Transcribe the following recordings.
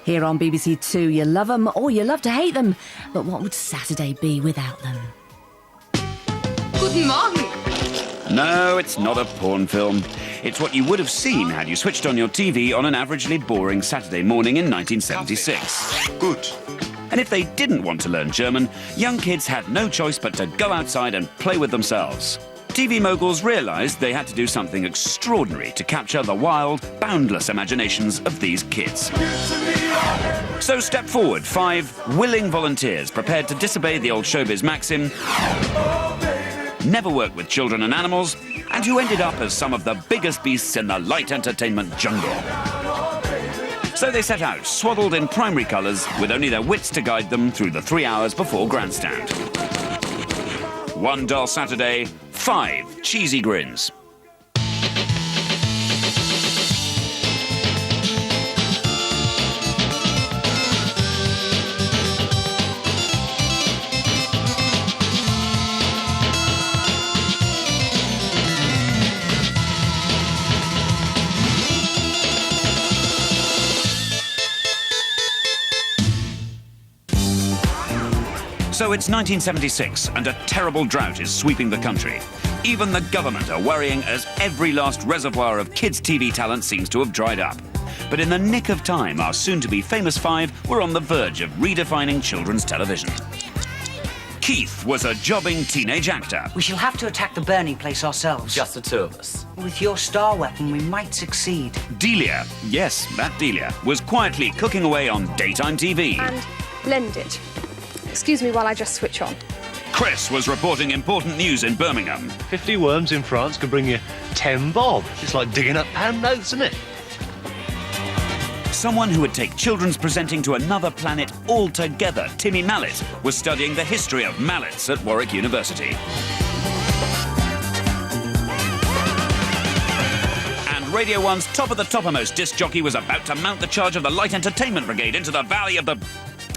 Here on BBC Two, you love them or you love to hate them. But what would Saturday be without them? Guten Morgen. No, it's not a porn film. It's what you would have seen had you switched on your TV on an averagely boring Saturday morning in 1976. Good. And if they didn't want to learn German, young kids had no choice but to go outside and play with themselves. TV moguls realised they had to do something extraordinary to capture the wild, boundless imaginations of these kids. So step forward 5 willing volunteers prepared to disobey the old showbiz maxim, never work with children and animals, and who ended up as some of the biggest beasts in the light entertainment jungle. So they set out, swaddled in primary colours, with only their wits to guide them through the 3 hours before grandstand. One dull Saturday, 5 cheesy grins. So it's 1976, and a terrible drought is sweeping the country. Even the government are worrying as every last reservoir of kids' TV talent seems to have dried up. But in the nick of time, our soon-to-be famous 5 were on the verge of redefining children's television. Keith was a jobbing teenage actor. We shall have to attack the burning place ourselves. Just the 2 of us. With your star weapon, we might succeed. Delia, yes, that Delia, was quietly cooking away on daytime TV. And lend it. Excuse me while I just switch on. Chris was reporting important news in Birmingham. 50 worms in France can bring you 10 bob. It's like digging up pound notes, isn't it? Someone who would take children's presenting to another planet altogether, Timmy Mallett, was studying the history of Mallets at Warwick University. And Radio 1's top of the toppermost disc jockey was about to mount the charge of the Light Entertainment Brigade into the valley of the...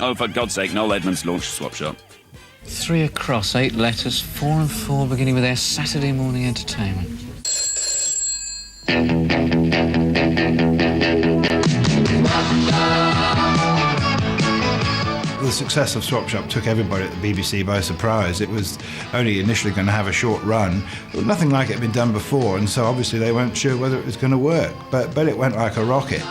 Oh, for God's sake, Noel Edmonds launched Swap Shop. 3 across, 8 letters, 4 and 4, beginning with their Saturday morning entertainment. The success of Swap Shop took everybody at the BBC by surprise. It was only initially going to have a short run. Nothing like it had been done before, and so obviously they weren't sure whether it was going to work. But it went like a rocket.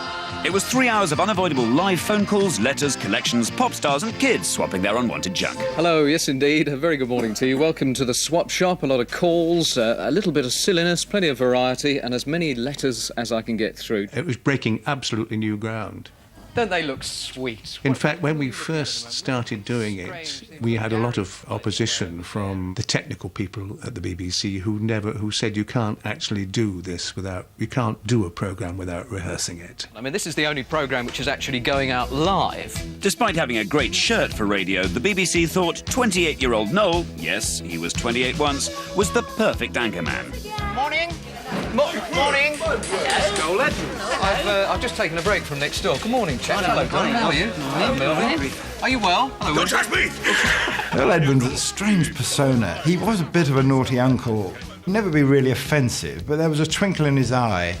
It was 3 hours of unavoidable live phone calls, letters, collections, pop stars and kids swapping their unwanted junk. Hello, yes indeed, a very good morning to you. Welcome to the Swap Shop. A lot of calls, a little bit of silliness, plenty of variety, and as many letters as I can get through. It was breaking absolutely new ground. Don't they look sweet? In fact, when we first started doing it, we had a lot of opposition from the technical people at the BBC who said you can't actually do this you can't do a programme without rehearsing it. I mean, this is the only programme which is actually going out live. Despite having a great shirt for radio, the BBC thought 28-year-old Noel, yes, he was 28 once, was the perfect anchorman. Morning. Morning. Noel Edmonds. I've just taken a break from next door. Good morning, chap. Hello, Donny. How are you? Hello. Are you well? Hello. Don't touch me! Noel Edmonds was a strange persona. He was a bit of a naughty uncle. Never be really offensive, but there was a twinkle in his eye.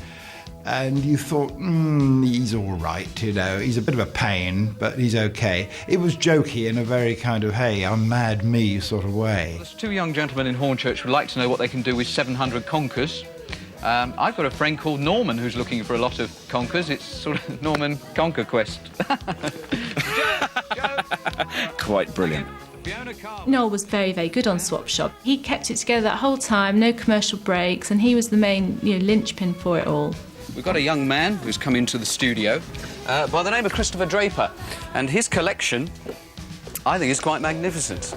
And you thought, he's all right, you know. He's a bit of a pain, but he's OK. It was jokey in a very kind of, hey, I'm mad me sort of way. There's 2 young gentlemen in Hornchurch who would like to know what they can do with 700 conkers. I've got a friend called Norman who's looking for a lot of conkers. It's sort of Norman Conquer Quest. Quite brilliant. Noel was very, very good on Swap Shop. He kept it together that whole time, no commercial breaks, and he was the main, linchpin for it all. We've got a young man who's come into the studio by the name of Christopher Draper, and his collection, I think, is quite magnificent.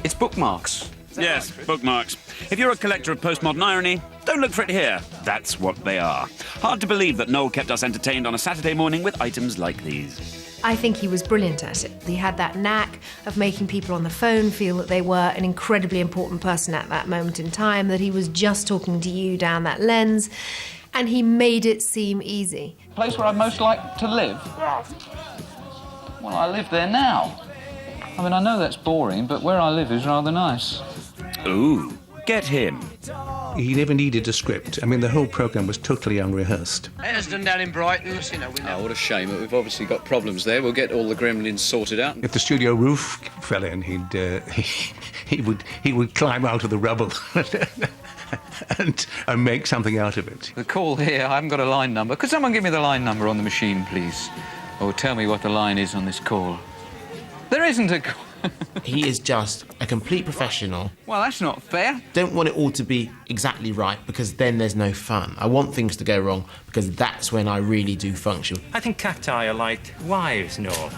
It's bookmarks. Yes, bookmarks. If you're a collector of postmodern irony, don't look for it here. That's what they are. Hard to believe that Noel kept us entertained on a Saturday morning with items like these. I think he was brilliant at it. He had that knack of making people on the phone feel that they were an incredibly important person at that moment in time, that he was just talking to you down that lens, and he made it seem easy. Place where I'd most like to live? Yes. Well, I live there now. I mean, I know that's boring, but where I live is rather nice. Ooh, Get him. He never needed a script. I mean, the whole programme was totally unrehearsed. It was done down in Brighton, you know. Oh, what a shame. We've obviously got problems there. We'll get all the gremlins sorted out. If the studio roof fell in, he would climb out of the rubble and make something out of it. The call here, I haven't got a line number. Could someone give me the line number on the machine, please? Or tell me what the line is on this call. There isn't a call. He is just a complete professional. Well, that's not fair. Don't want it all to be exactly right, because then there's no fun. I want things to go wrong, because that's when I really do function. I think cacti are like wives, Noel.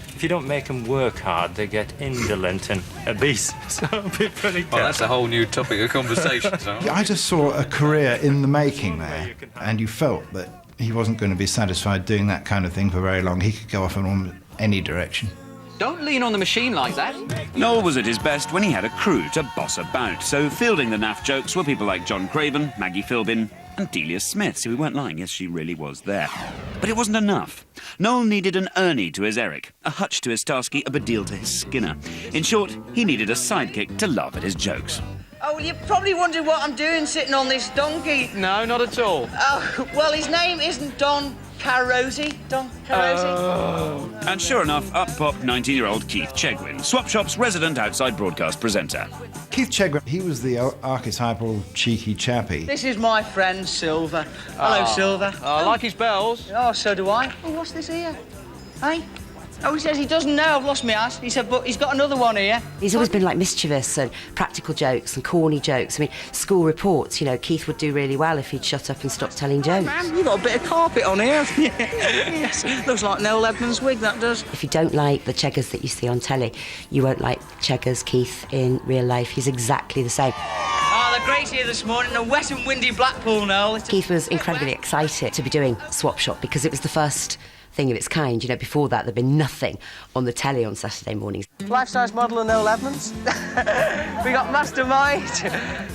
If you don't make them work hard, they get indolent and obese. So it'll be pretty tough. Well, that's a whole new topic of conversation. So. I just saw a career in the making there, and you felt that he wasn't going to be satisfied doing that kind of thing for very long. He could go off in any direction. Don't lean on the machine like that. Noel was at his best when he had a crew to boss about, so fielding the naff jokes were people like John Craven, Maggie Philbin and Delia Smith, so we weren't lying, yes, she really was there. But it wasn't enough. Noel needed an Ernie to his Eric, a Hutch to his Starsky, a Badil to his Skinner. In short, he needed a sidekick to laugh at his jokes. Oh, well, you probably wondered what I'm doing sitting on this donkey. No, not at all. Oh, well, his name isn't Don Carosi. Don Carosi. Oh. And sure enough, up popped 19-year-old Keith Chegwin, Swap Shop's resident outside broadcast presenter. Keith Chegwin, he was the archetypal cheeky chappie. This is my friend, Silver. Hello, Silver. Oh, I like his bells. Oh, so do I. Oh, what's this here? Hey? Oh, he says he doesn't know. I've lost my ass. He said, but he's got another one here. He's always been like mischievous and practical jokes and corny jokes. I mean, school reports, you know, Keith would do really well if he'd shut up and stop telling jokes. Man, you've got a bit of carpet on here. Yes, looks like Noel Edmonds' wig, that does. If you don't like the Cheggers that you see on telly, you won't like Cheggers Keith in real life. He's exactly the same. Oh, they're great here this morning. A wet and windy Blackpool, Noel. Keith was incredibly excited to be doing Swap Shop because it was the first thing of its kind. You know, before that, there'd been nothing on the telly on Saturday mornings. Life-size model of Noel Edmonds. We got Mastermind.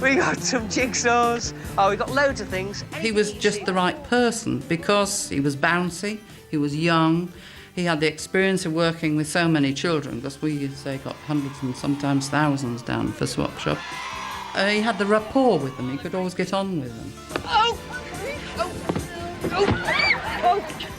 We got some jigsaws. Oh, we got loads of things. He was just the right person because he was bouncy, he was young, he had the experience of working with so many children, because we, say, got hundreds and sometimes thousands down for Swap Shop. He had the rapport with them, he could always get on with them. Oh!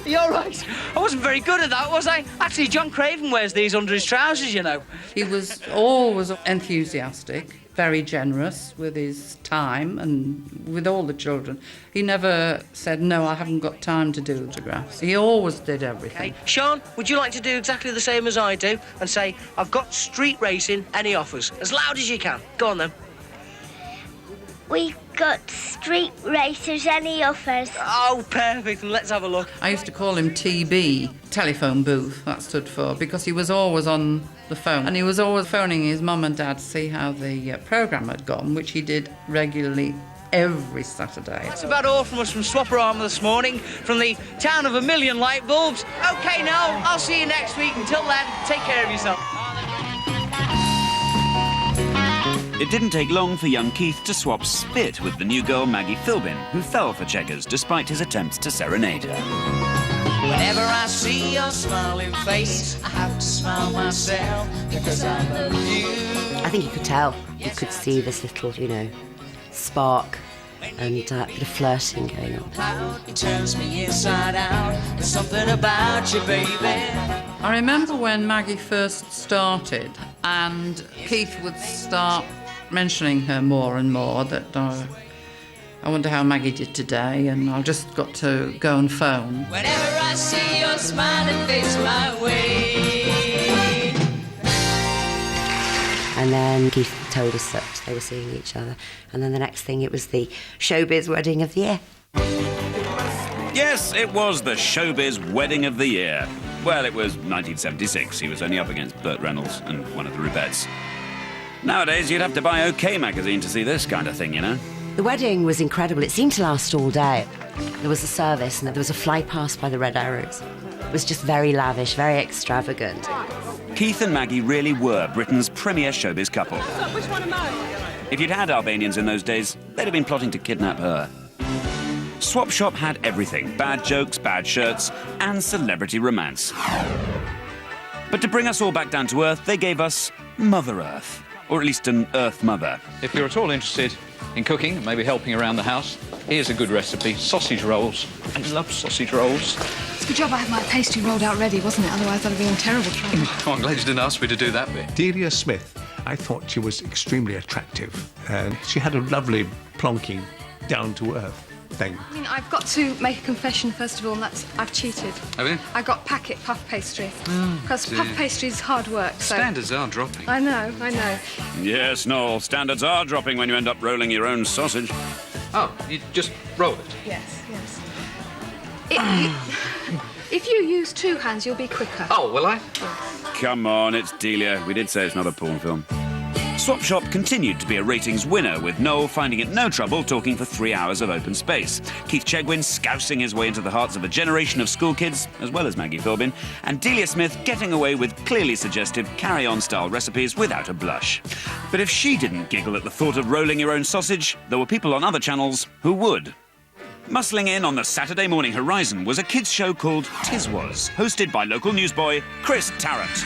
You're right. I wasn't very good at that, was I? Actually, John Craven wears these under his trousers, you know. He was always enthusiastic, very generous with his time and with all the children. He never said, no, I haven't got time to do autographs. He always did everything. Okay. Sean, would you like to do exactly the same as I do and say, I've got street racing, any offers? As loud as you can. Go on, then. We've got street racers, any offers? Oh, perfect. Let's have a look. I used to call him TB, telephone booth, that stood for, because he was always on the phone. And he was always phoning his mum and dad to see how the programme had gone, which he did regularly every Saturday. That's about all from us from Swapperama this morning, from the town of a million light bulbs. OK, now, I'll see you next week. Until then, take care of yourself. It didn't take long for young Keith to swap spit with the new girl Maggie Philbin, who fell for Cheggers despite his attempts to serenade her. Whenever I see your smiling face, I have to smile myself because I love you. I think you could tell. You could see this little, you know, spark and a bit of flirting going on. It turns me inside out. There's something about you, baby. I remember when Maggie first started and Keith would start mentioning her more and more, that I wonder how Maggie did today, and I just got to go and phone. Whenever I see your smiling face my way. And then Keith told us that they were seeing each other, and then the next thing it was the showbiz wedding of the year. Yes, it was the showbiz wedding of the year. Well, it was 1976. He was only up against Burt Reynolds and one of the Rubettes. Nowadays, you'd have to buy OK magazine to see this kind of thing, you know. The wedding was incredible. It seemed to last all day. There was a service and there was a fly past by the Red Arrows. It was just very lavish, very extravagant. Keith and Maggie really were Britain's premier showbiz couple. Which one am I? If you'd had Albanians in those days, they'd have been plotting to kidnap her. Swap Shop had everything: bad jokes, bad shirts, and celebrity romance. But to bring us all back down to earth, they gave us Mother Earth. or at least an Earth mother. If you're at all interested in cooking, maybe helping around the house, here's a good recipe. Sausage rolls. I love sausage rolls. It's a good job I had my pastry rolled out ready, wasn't it? Otherwise I'd have been in terrible trouble. Oh, I'm glad you didn't ask me to do that bit. Delia Smith, I thought she was extremely attractive, and she had a lovely plonking, down-to-earth thing. I mean, I've got to make a confession first of all, and that's I've cheated. Have you? I got packet puff pastry because dear. puff pastry is hard work. So Standards are dropping. I know. Yes, Noel, standards are dropping when you end up rolling your own sausage. Oh, you just roll it. Yes. If you use two hands, you'll be quicker. Oh, will I? Come on, it's Delia. We did say it's not a porn film. Swap Shop continued to be a ratings winner, with Noel finding it no trouble talking for 3 hours of open space, Keith Chegwin scousing his way into the hearts of a generation of school kids, as well as Maggie Philbin, and Delia Smith getting away with clearly suggestive carry-on-style recipes without a blush. But if she didn't giggle at the thought of rolling your own sausage, there were people on other channels who would. Muscling in on the Saturday morning horizon was a kids' show called Tiswas, hosted by local newsboy Chris Tarrant.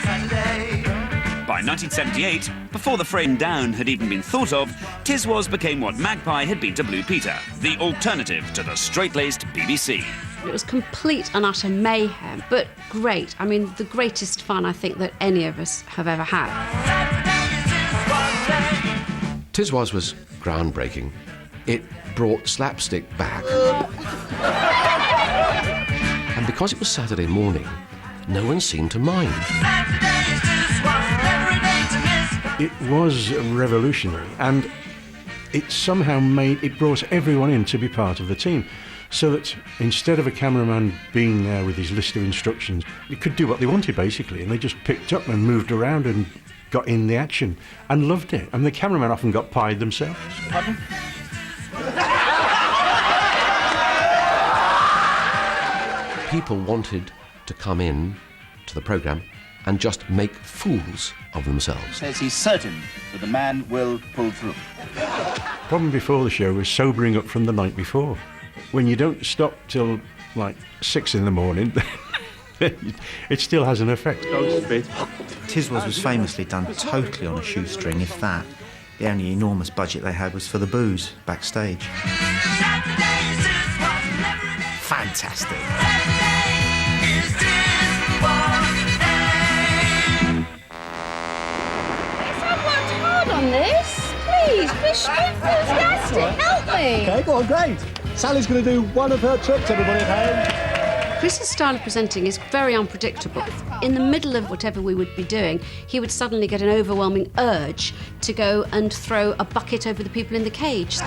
By 1978, before the frame down had even been thought of, Tiswas became what Magpie had been to Blue Peter, the alternative to the straight-laced BBC. It was complete and utter mayhem, but great. I mean, the greatest fun I think that any of us have ever had. Tiswas was groundbreaking. It brought slapstick back. And because it was Saturday morning, no one seemed to mind. It was revolutionary, and it somehow brought everyone in to be part of the team. So that instead of a cameraman being there with his list of instructions, they could do what they wanted, basically, and they just picked up and moved around and got in the action and loved it. And the cameraman often got pied themselves. Pardon? People wanted to come in to the programme and just make fools of themselves. Says he's certain that the man will pull through. Problem before the show was sobering up from the night before. When you don't stop till like 6 in the morning, it still has an effect. Tiswas was famously done totally on a shoestring, if that. The only enormous budget they had was for the booze backstage. Fantastic. On this, please, be enthusiastic, help me. OK, go on, great. Sally's going to do one of her tricks, everybody at home. Chris's style of presenting is very unpredictable. In the middle of whatever we would be doing, he would suddenly get an overwhelming urge to go and throw a bucket over the people in the cage.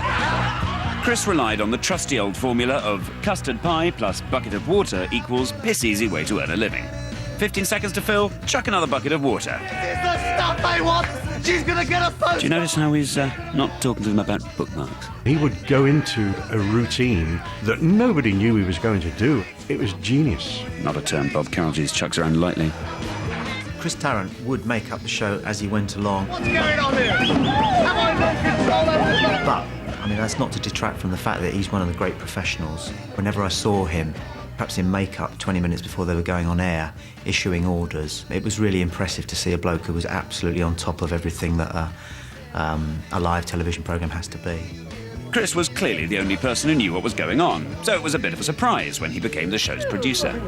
Chris relied on the trusty old formula of custard pie plus bucket of water equals piss easy way to earn a living. 15 seconds to fill, chuck another bucket of water. This is the stuff they want! She's gonna get us both! Do you notice how he's not talking to them about bookmarks? He would go into a routine that nobody knew he was going to do. It was genius. Not a term Bob Carolgees chucks around lightly. Chris Tarrant would make up the show as he went along. What's going on here? Have I no control over this? But, I mean, that's not to detract from the fact that he's one of the great professionals. Whenever I saw him, perhaps in makeup 20 minutes before they were going on air, issuing orders, it was really impressive to see a bloke who was absolutely on top of everything that a live television programme has to be. Chris was clearly the only person who knew what was going on, so it was a bit of a surprise when he became the show's producer.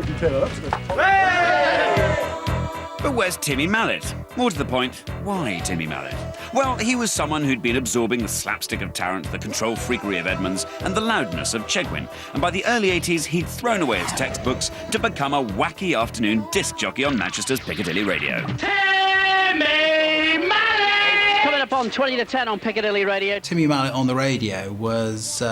But where's Timmy Mallet? More to the point, why Timmy Mallet? Well, he was someone who'd been absorbing the slapstick of Tarrant, the control freakery of Edmonds, and the loudness of Chegwin. And by the early 80s, he'd thrown away his textbooks to become a wacky afternoon disc jockey on Manchester's Piccadilly Radio. Timmy Mallet! Coming up on 20 to 10 on Piccadilly Radio. Timmy Mallet on the radio was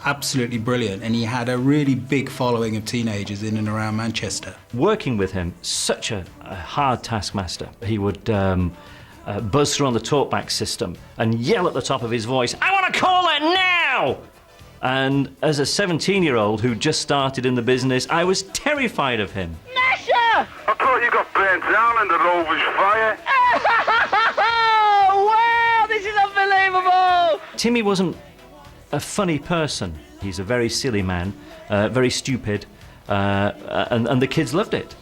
absolutely brilliant, and he had a really big following of teenagers in and around Manchester. Working with him, such a hard taskmaster. He would buzz through on the talkback system and yell at the top of his voice, "I want to call it now!" And as a 17-year-old who just started in the business, I was terrified of him. Nasher! I thought you got burnt down in the Rover's fire. Wow, this is unbelievable! Timmy wasn't a funny person. He's a very silly man, very stupid, and the kids loved it.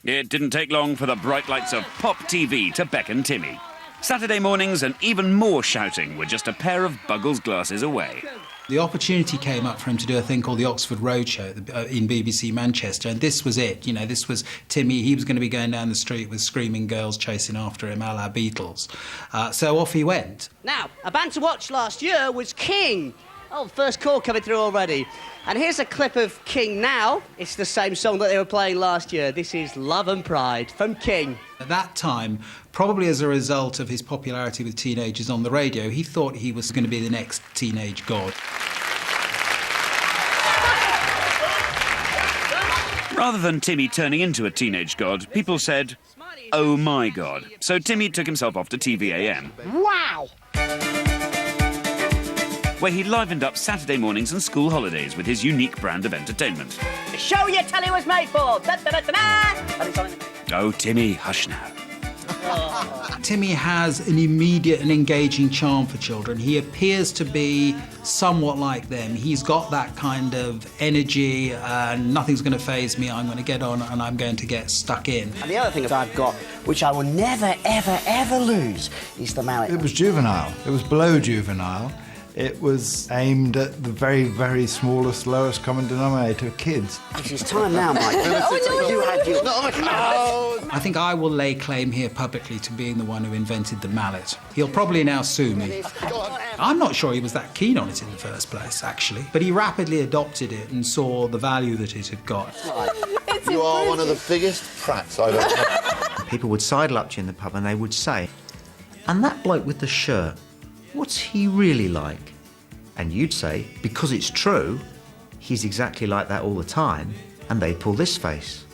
It didn't take long for the bright lights of Pop TV to beckon Timmy. Saturday mornings and even more shouting were just a pair of Buggles glasses away. The opportunity came up for him to do a thing called the Oxford Roadshow in BBC Manchester, and this was it. You know, this was Timmy. He was going to be going down the street with screaming girls chasing after him, a la Beatles. So off he went. Now, a band to watch last year was King. Oh, first call coming through already. And here's a clip of King now. It's the same song that they were playing last year. This is Love and Pride from King. At that time, probably as a result of his popularity with teenagers on the radio, he thought he was going to be the next teenage god. Rather than Timmy turning into a teenage god, people said, "Oh my God." So Timmy took himself off to TVAM. Wow! Where he livened up Saturday mornings and school holidays with his unique brand of entertainment. The show your telly was made for! Da-da-da-da-da! Oh, Timmy, hush now. Timmy has an immediate and engaging charm for children. He appears to be somewhat like them. He's got that kind of energy, nothing's going to faze me, I'm going to get on and I'm going to get stuck in. And the other thing that I've got, which I will never, ever, ever lose, is the mallet. It was juvenile. It was below juvenile. It was aimed at the very, very smallest, lowest common denominator of kids. It is time now, Mike. I think I will lay claim here publicly to being the one who invented the mallet. He'll probably now sue me. I'm not sure he was that keen on it in the first place, actually, but he rapidly adopted it and saw the value that it had got. You are one of the biggest prats I've ever met. People would sidle up to you in the pub and they would say, "And that bloke with the shirt, what's he really like?" And you'd say, because it's true, he's exactly like that all the time, and they'd pull this face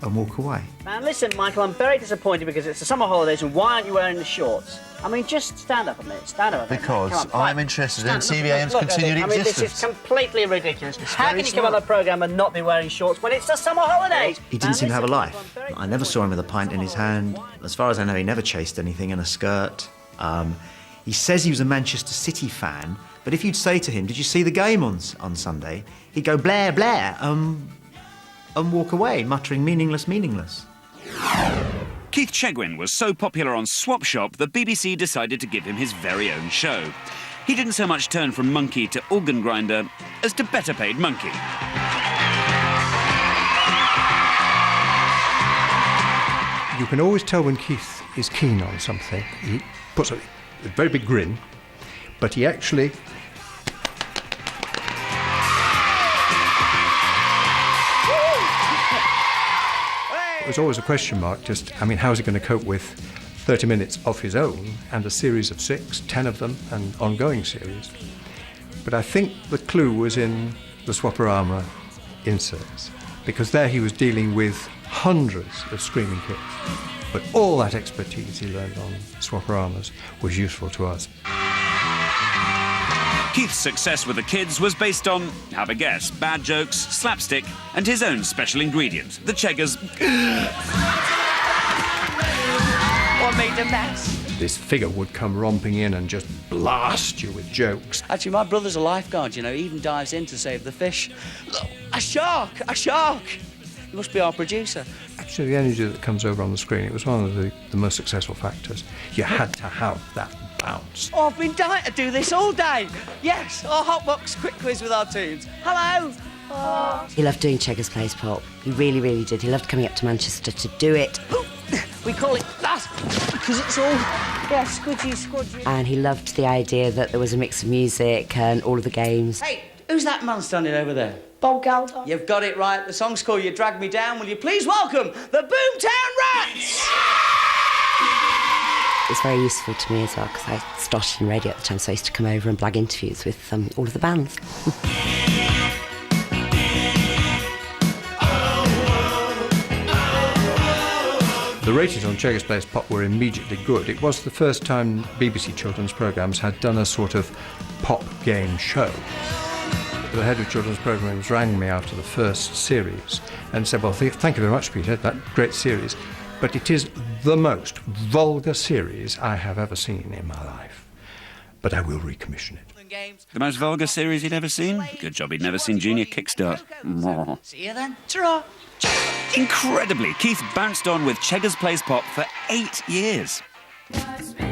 and walk away. Man, listen, Michael, I'm very disappointed because it's the summer holidays and why aren't you wearing the shorts? I mean, just stand up a minute, stand up a minute. Because I'm interested in TVAM's continued I mean, this is completely ridiculous. How can you come on the programme and not be wearing shorts when it's the summer holidays? He didn't seem to have a life. I never saw him with a pint in his hand. As far as I know, he never chased anything in a skirt. He says he was a Manchester City fan, but if you'd say to him, "Did you see the game on Sunday?" he'd go, "Blair, Blair," and walk away, muttering meaningless, meaningless. Keith Chegwin was so popular on Swap Shop that BBC decided to give him his very own show. He didn't so much turn from monkey to organ grinder as to better paid monkey. You can always tell when Keith is keen on something. He puts a very big grin, but he actually... It was always a question mark, how's he going to cope with 30 minutes of his own and a series of 6, 10 of them, and ongoing series. But I think the clue was in the Swaporama inserts, because there he was dealing with hundreds of screaming kids. But all that expertise he learned on Swaporamas was useful to us. Keith's success with the kids was based on, have a guess, bad jokes, slapstick, and his own special ingredient, the Cheggers. What made a mess? This figure would come romping in and just blast you with jokes. Actually, my brother's a lifeguard, you know, he even dives in to save the fish. Look, a shark! A shark! He must be our producer. Actually, the energy that comes over on the screen, it was one of the most successful factors. You had to have that bounce. Oh, I've been dying to do this all day. Yes, our Hotbox quick quiz with our tunes. Hello. Oh. He loved doing Cheggers Plays Pop. He really, really did. He loved coming up to Manchester to do it. We call it that because it's all, squidgy. And he loved the idea that there was a mix of music and all of the games. Hey, who's that man standing over there? Bob Geldof. You've got it right. The song's called You Drag Me Down. Will you please welcome the Boomtown Rats? It's very useful to me as well because I started in radio at the time, so I used to come over and blag interviews with all of the bands. The ratings on Cheggers Plays Pop were immediately good. It was the first time BBC children's programmes had done a sort of pop game show. The head of children's programmes rang me after the first series and said, "Well, thank you very much, Peter, that great series, but it is the most vulgar series I have ever seen in my life. But I will recommission it." The most vulgar series he'd ever seen? Good job he'd never seen Junior Kickstart. See you then. Ta-ra. Incredibly, Keith bounced on with Cheggers Plays Pop for 8 years.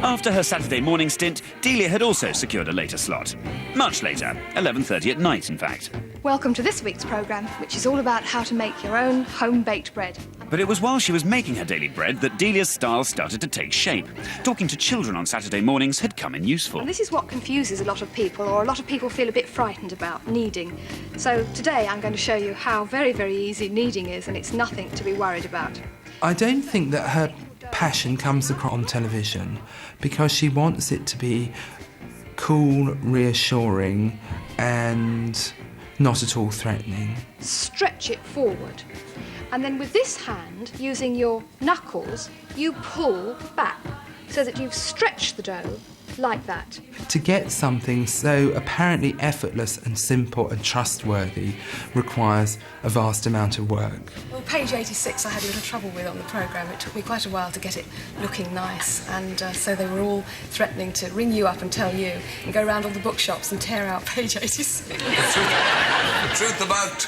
After her Saturday morning stint, Delia had also secured a later slot. Much later, 11:30 at night, in fact. Welcome to this week's programme, which is all about how to make your own home-baked bread. But it was while she was making her daily bread that Delia's style started to take shape. Talking to children on Saturday mornings had come in useful. And this is what confuses a lot of people, or a lot of people feel a bit frightened about, kneading. So today I'm going to show you how very, very easy kneading is, and it's nothing to be worried about. I don't think that her passion comes across on television because she wants it to be cool, reassuring, and not at all threatening. Stretch it forward. And then with this hand, using your knuckles, you pull back so that you've stretched the dough like that. To get something so apparently effortless and simple and trustworthy requires a vast amount of work. Well, page 86 I had a little trouble with on the programme. It took me quite a while to get it looking nice, and so they were all threatening to ring you up and tell you and go around all the bookshops and tear out page 86. The truth about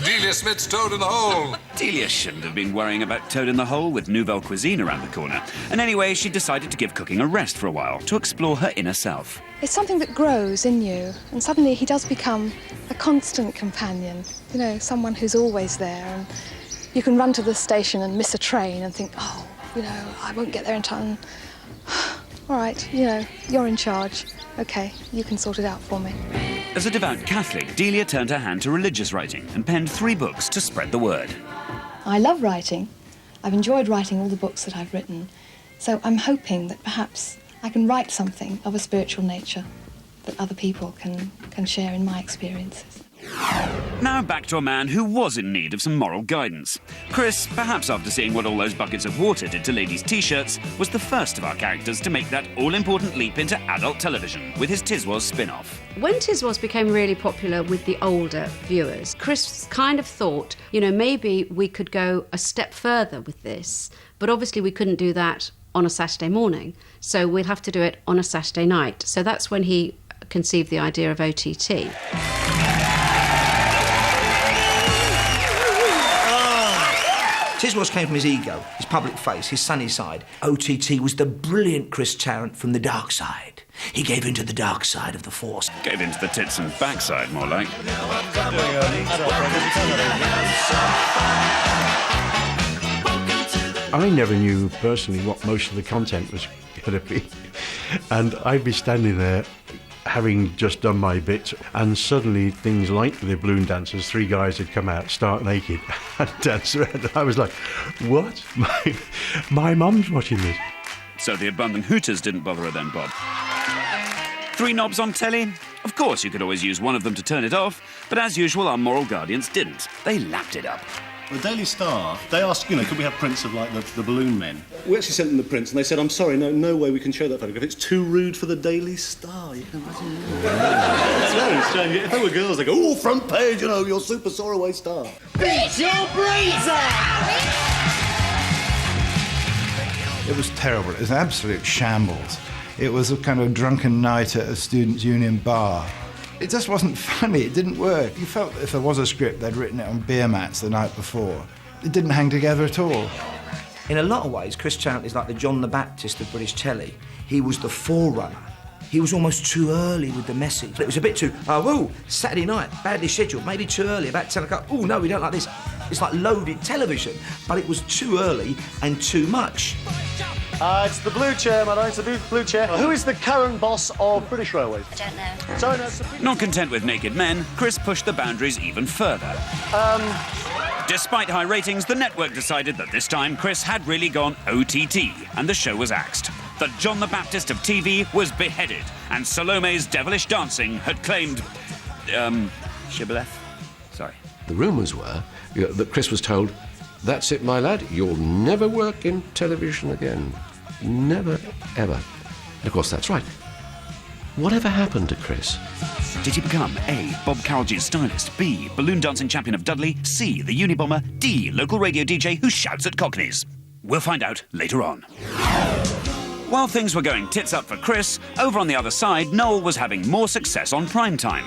Delia Smith's Toad in the Hole. Delia shouldn't have been worrying about Toad in the Hole with Nouvelle Cuisine around the corner. And anyway, she decided to give cooking a rest for a while to explore her inner self. It's something that grows in you, and suddenly he does become a constant companion. You know, someone who's always there, and you can run to the station and miss a train and think, oh, you know, I won't get there in time. All right, you know, you're in charge. OK, you can sort it out for me. As a devout Catholic, Delia turned her hand to religious writing and penned 3 books to spread the word. I love writing. I've enjoyed writing all the books that I've written. So I'm hoping that perhaps I can write something of a spiritual nature that other people can share in my experiences. Now back to a man who was in need of some moral guidance. Chris, perhaps after seeing what all those buckets of water did to ladies' T-shirts, was the first of our characters to make that all-important leap into adult television with his Tiswas spin-off. When Tiswas became really popular with the older viewers, Chris kind of thought, you know, maybe we could go a step further with this, but obviously we couldn't do that on a Saturday morning, so we'll have to do it on a Saturday night. So that's when he conceived the idea of OTT. Tiswas came from his ego, his public face, his sunny side. OTT was the brilliant Chris Tarrant from the dark side. He gave into the dark side of the Force. Gave into the tits and backside, more like. I never knew personally what most of the content was going to be. And I'd be standing there having just done my bit, and suddenly things like the balloon dancers, 3 guys had come out stark naked and dance around. And I was like, what? My mum's watching this. So the abundant hooters didn't bother her then, Bob. 3 knobs on telly? Of course you could always use one of them to turn it off, but as usual our moral guardians didn't. They lapped it up. The Daily Star, they asked, you know, could we have prints of, like, the balloon men? We actually sent them the prints, and they said, I'm sorry, no way we can show that photograph. It's too rude for the Daily Star. You can imagine that. It's very strange. If they were girls, they go, oh, front page, you know, your super soaraway star. Beat your brains out! It was terrible. It was an absolute shambles. It was a kind of drunken night at a students' union bar. It just wasn't funny. It didn't work. You felt if there was a script, they'd written it on beer mats the night before. It didn't hang together at all. In a lot of ways, Chris Tarrant is like the John the Baptist of British telly. He was the forerunner. He was almost too early with the message. It was a bit too, Saturday night, badly scheduled, maybe too early, about 10 o'clock. Oh, no, we don't like this. It's like loaded television, but it was too early and too much. It's the blue chair, madam. It's the blue chair. Who is the current boss of British Railways? I don't know. Sorry, no, it's Not content with naked men, Chris pushed the boundaries even further. Despite high ratings, the network decided that this time Chris had really gone OTT, and the show was axed. The John the Baptist of TV was beheaded, and Salome's devilish dancing had claimed... shibboleth? Sorry. The rumours were that Chris was told, that's it, my lad, you'll never work in television again. Never, ever. And of course, that's right. Whatever happened to Chris? Did he become A, Bob Carolge's stylist, B, balloon dancing champion of Dudley, C, the Unibomber, D, local radio DJ who shouts at Cockneys? We'll find out later on. While things were going tits up for Chris, over on the other side, Noel was having more success on prime time.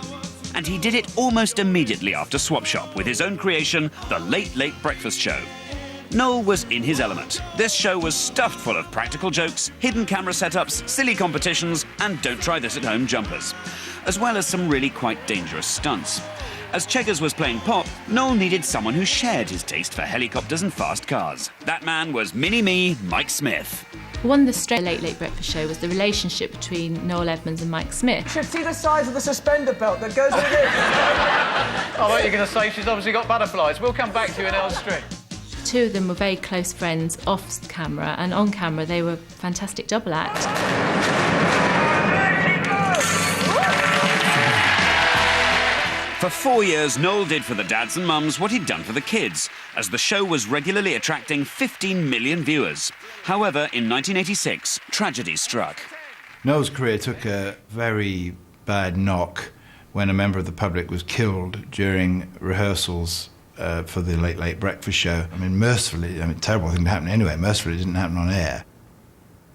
And he did it almost immediately after Swap Shop with his own creation, The Late Late Breakfast Show. Noel was in his element. This show was stuffed full of practical jokes, hidden camera setups, silly competitions, and don't try this at home jumpers, as well as some really quite dangerous stunts. As Cheggers was playing pop, Noel needed someone who shared his taste for helicopters and fast cars. That man was Mini-Me Mike Smith. One of the strengths of the Late Late Breakfast Show was the relationship between Noel Edmonds and Mike Smith. You should see the size of the suspender belt that goes with it. Oh, what you're going to say? She's obviously got butterflies. We'll come back to you in Elstree. Two of them were very close friends off camera, and on camera they were a fantastic double act. For 4 years, Noel did for the dads and mums what he'd done for the kids, as the show was regularly attracting 15 million viewers. However, in 1986, tragedy struck. Noel's career took a very bad knock when a member of the public was killed during rehearsals for the Late Late Breakfast Show. I mean, mercifully, terrible thing to happen anyway, mercifully it didn't happen on air.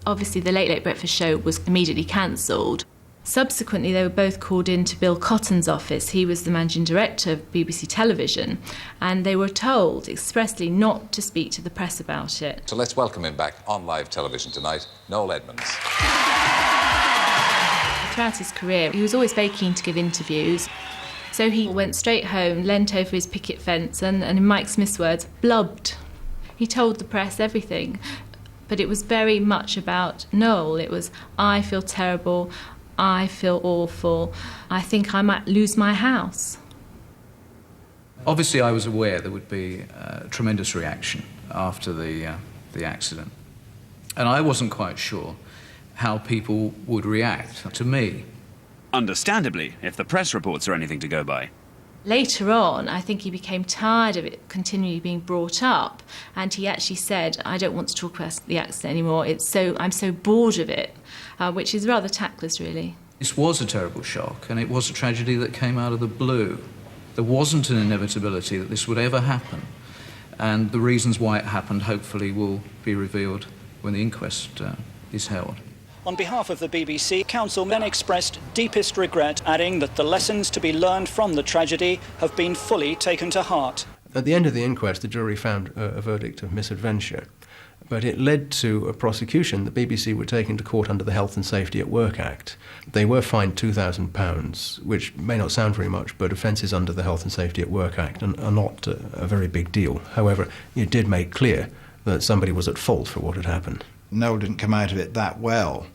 Obviously, the Late Late Breakfast Show was immediately cancelled. Subsequently, they were both called into Bill Cotton's office. He was the managing director of BBC Television, and they were told expressly not to speak to the press about it. So let's welcome him back on live television tonight, Noel Edmonds. Throughout his career, he was always very keen to give interviews. So he went straight home, leant over his picket fence, and in Mike Smith's words, blubbed. He told the press everything, but it was very much about Noel. It was, I feel terrible, I feel awful, I think I might lose my house. Obviously, I was aware there would be a tremendous reaction after the accident, and I wasn't quite sure how people would react to me. Understandably, if the press reports are anything to go by. Later on, I think he became tired of it continually being brought up, and he actually said, I don't want to talk about the accident anymore, I'm so bored of it, which is rather tactless, really. This was a terrible shock, and it was a tragedy that came out of the blue. There wasn't an inevitability that this would ever happen, and the reasons why it happened hopefully will be revealed when the inquest is held. On behalf of the BBC, Council then expressed deepest regret, adding that the lessons to be learned from the tragedy have been fully taken to heart. At the end of the inquest, the jury found a verdict of misadventure, but it led to a prosecution. The BBC were taken to court under the Health and Safety at Work Act. They were fined £2,000, which may not sound very much, but offences under the Health and Safety at Work Act are not a very big deal. However, it did make clear that somebody was at fault for what had happened. Noel didn't come out of it that well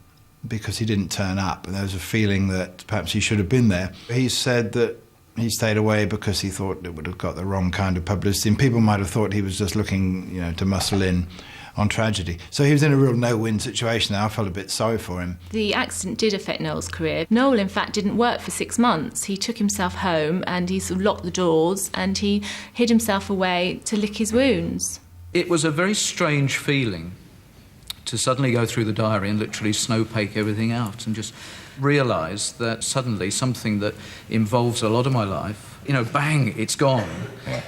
because he didn't turn up, and there was a feeling that perhaps he should have been there. He said that he stayed away because he thought it would have got the wrong kind of publicity, and people might have thought he was just looking, to muscle in on tragedy. So he was in a real no-win situation. I felt a bit sorry for him. The accident did affect Noel's career. Noel, in fact, didn't work for 6 months. He took himself home and he sort of locked the doors and he hid himself away to lick his wounds. It was a very strange feeling to suddenly go through the diary and literally snowpake everything out and just realise that suddenly something that involves a lot of my life, bang, it's gone.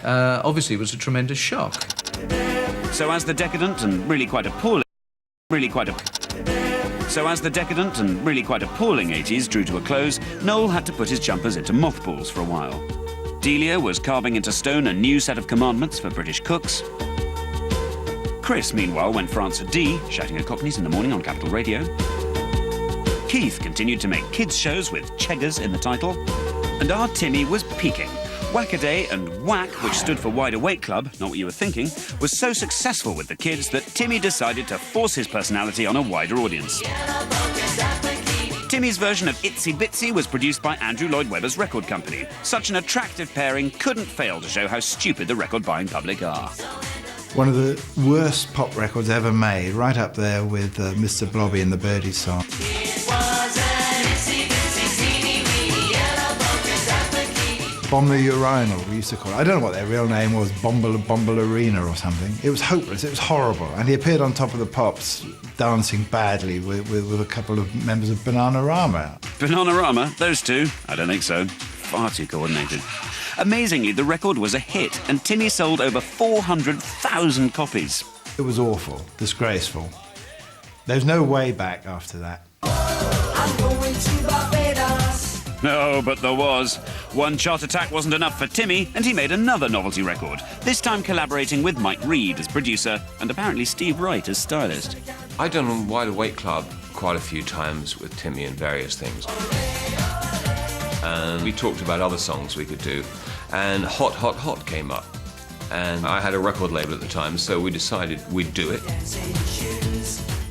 Obviously, it was a tremendous shock. So as the decadent and really quite appalling 80s drew to a close, Noel had to put his jumpers into mothballs for a while. Delia was carving into stone a new set of commandments for British cooks. Chris, meanwhile, went for answer D, shouting at Cockneys in the morning on Capital Radio. Keith continued to make kids' shows with Cheggers in the title. And our Timmy was peaking. Whack-A-Day and WAC, which stood for Wide Awake Club, not what you were thinking, was so successful with the kids that Timmy decided to force his personality on a wider audience. Timmy's version of Itsy Bitsy was produced by Andrew Lloyd Webber's record company. Such an attractive pairing couldn't fail to show how stupid the record-buying public are. One of the worst pop records ever made, right up there with Mr. Blobby and the Birdies song. Bomb the Urinal, we used to call it. I don't know what their real name was, Bomble Arena or something. It was hopeless, it was horrible. And he appeared on Top of the Pops dancing badly with a couple of members of Bananarama. Bananarama? Those two? I don't think so. Far too coordinated. Amazingly, the record was a hit, and Timmy sold over 400,000 copies. It was awful, disgraceful. There's no way back after that. I'm going to Barbados. No, but there was. One chart attack wasn't enough for Timmy, and he made another novelty record, this time collaborating with Mike Reed as producer and apparently Steve Wright as stylist. I'd done Wide Awake Club quite a few times with Timmy and various things. And we talked about other songs we could do, and Hot, Hot, Hot came up. And I had a record label at the time, so we decided we'd do it.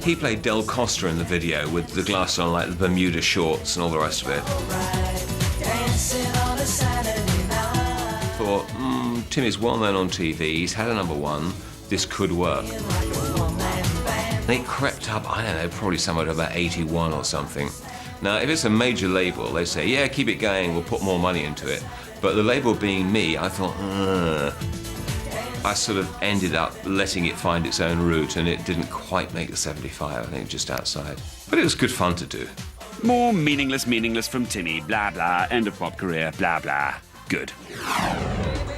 He played Del Costa in the video with the glasses on, like the Bermuda shorts and all the rest of it. Thought, Timmy's well known on TV, he's had a #1, this could work. And it crept up, I don't know, probably somewhere to about 81 or something. Now, if it's a major label, they say, yeah, keep it going, we'll put more money into it. But the label being me, I thought, I sort of ended up letting it find its own route, and it didn't quite make the 75, I think, just outside. But it was good fun to do. More meaningless from Timmy, blah blah, end of pop career, blah blah. Good.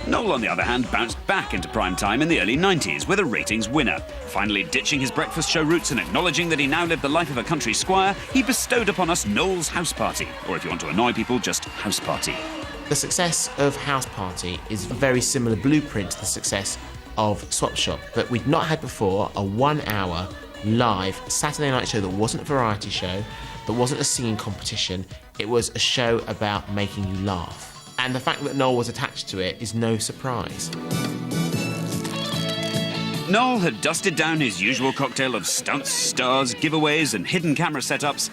Noel, on the other hand, bounced back into prime time in the early 90s with a ratings winner. Finally ditching his breakfast show roots and acknowledging that he now lived the life of a country squire, he bestowed upon us Noel's House Party, or if you want to annoy people, just House Party. The success of House Party is a very similar blueprint to the success of Swap Shop, but we'd not had before a 1-hour live Saturday night show that wasn't a variety show, that wasn't a singing competition, it was a show about making you laugh. And the fact that Noel was attached to it is no surprise. Noel had dusted down his usual cocktail of stunts, stars, giveaways and hidden camera setups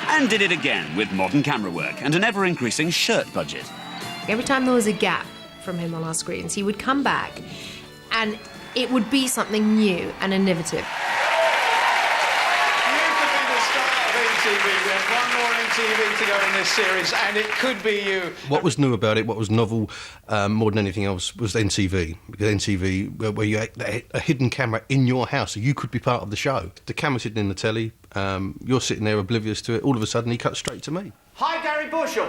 and did it again with modern camera work and an ever-increasing shirt budget. Every time there was a gap from him on our screens, he would come back and it would be something new and innovative. TV. We have one more in TV to go in this series, and it could be you. What was new about it, what was novel more than anything else, was NTV. Because NTV, where you had a hidden camera in your house, so you could be part of the show. The camera's sitting in the telly, you're sitting there oblivious to it, all of a sudden he cut straight to me. Hi, Gary Bushell.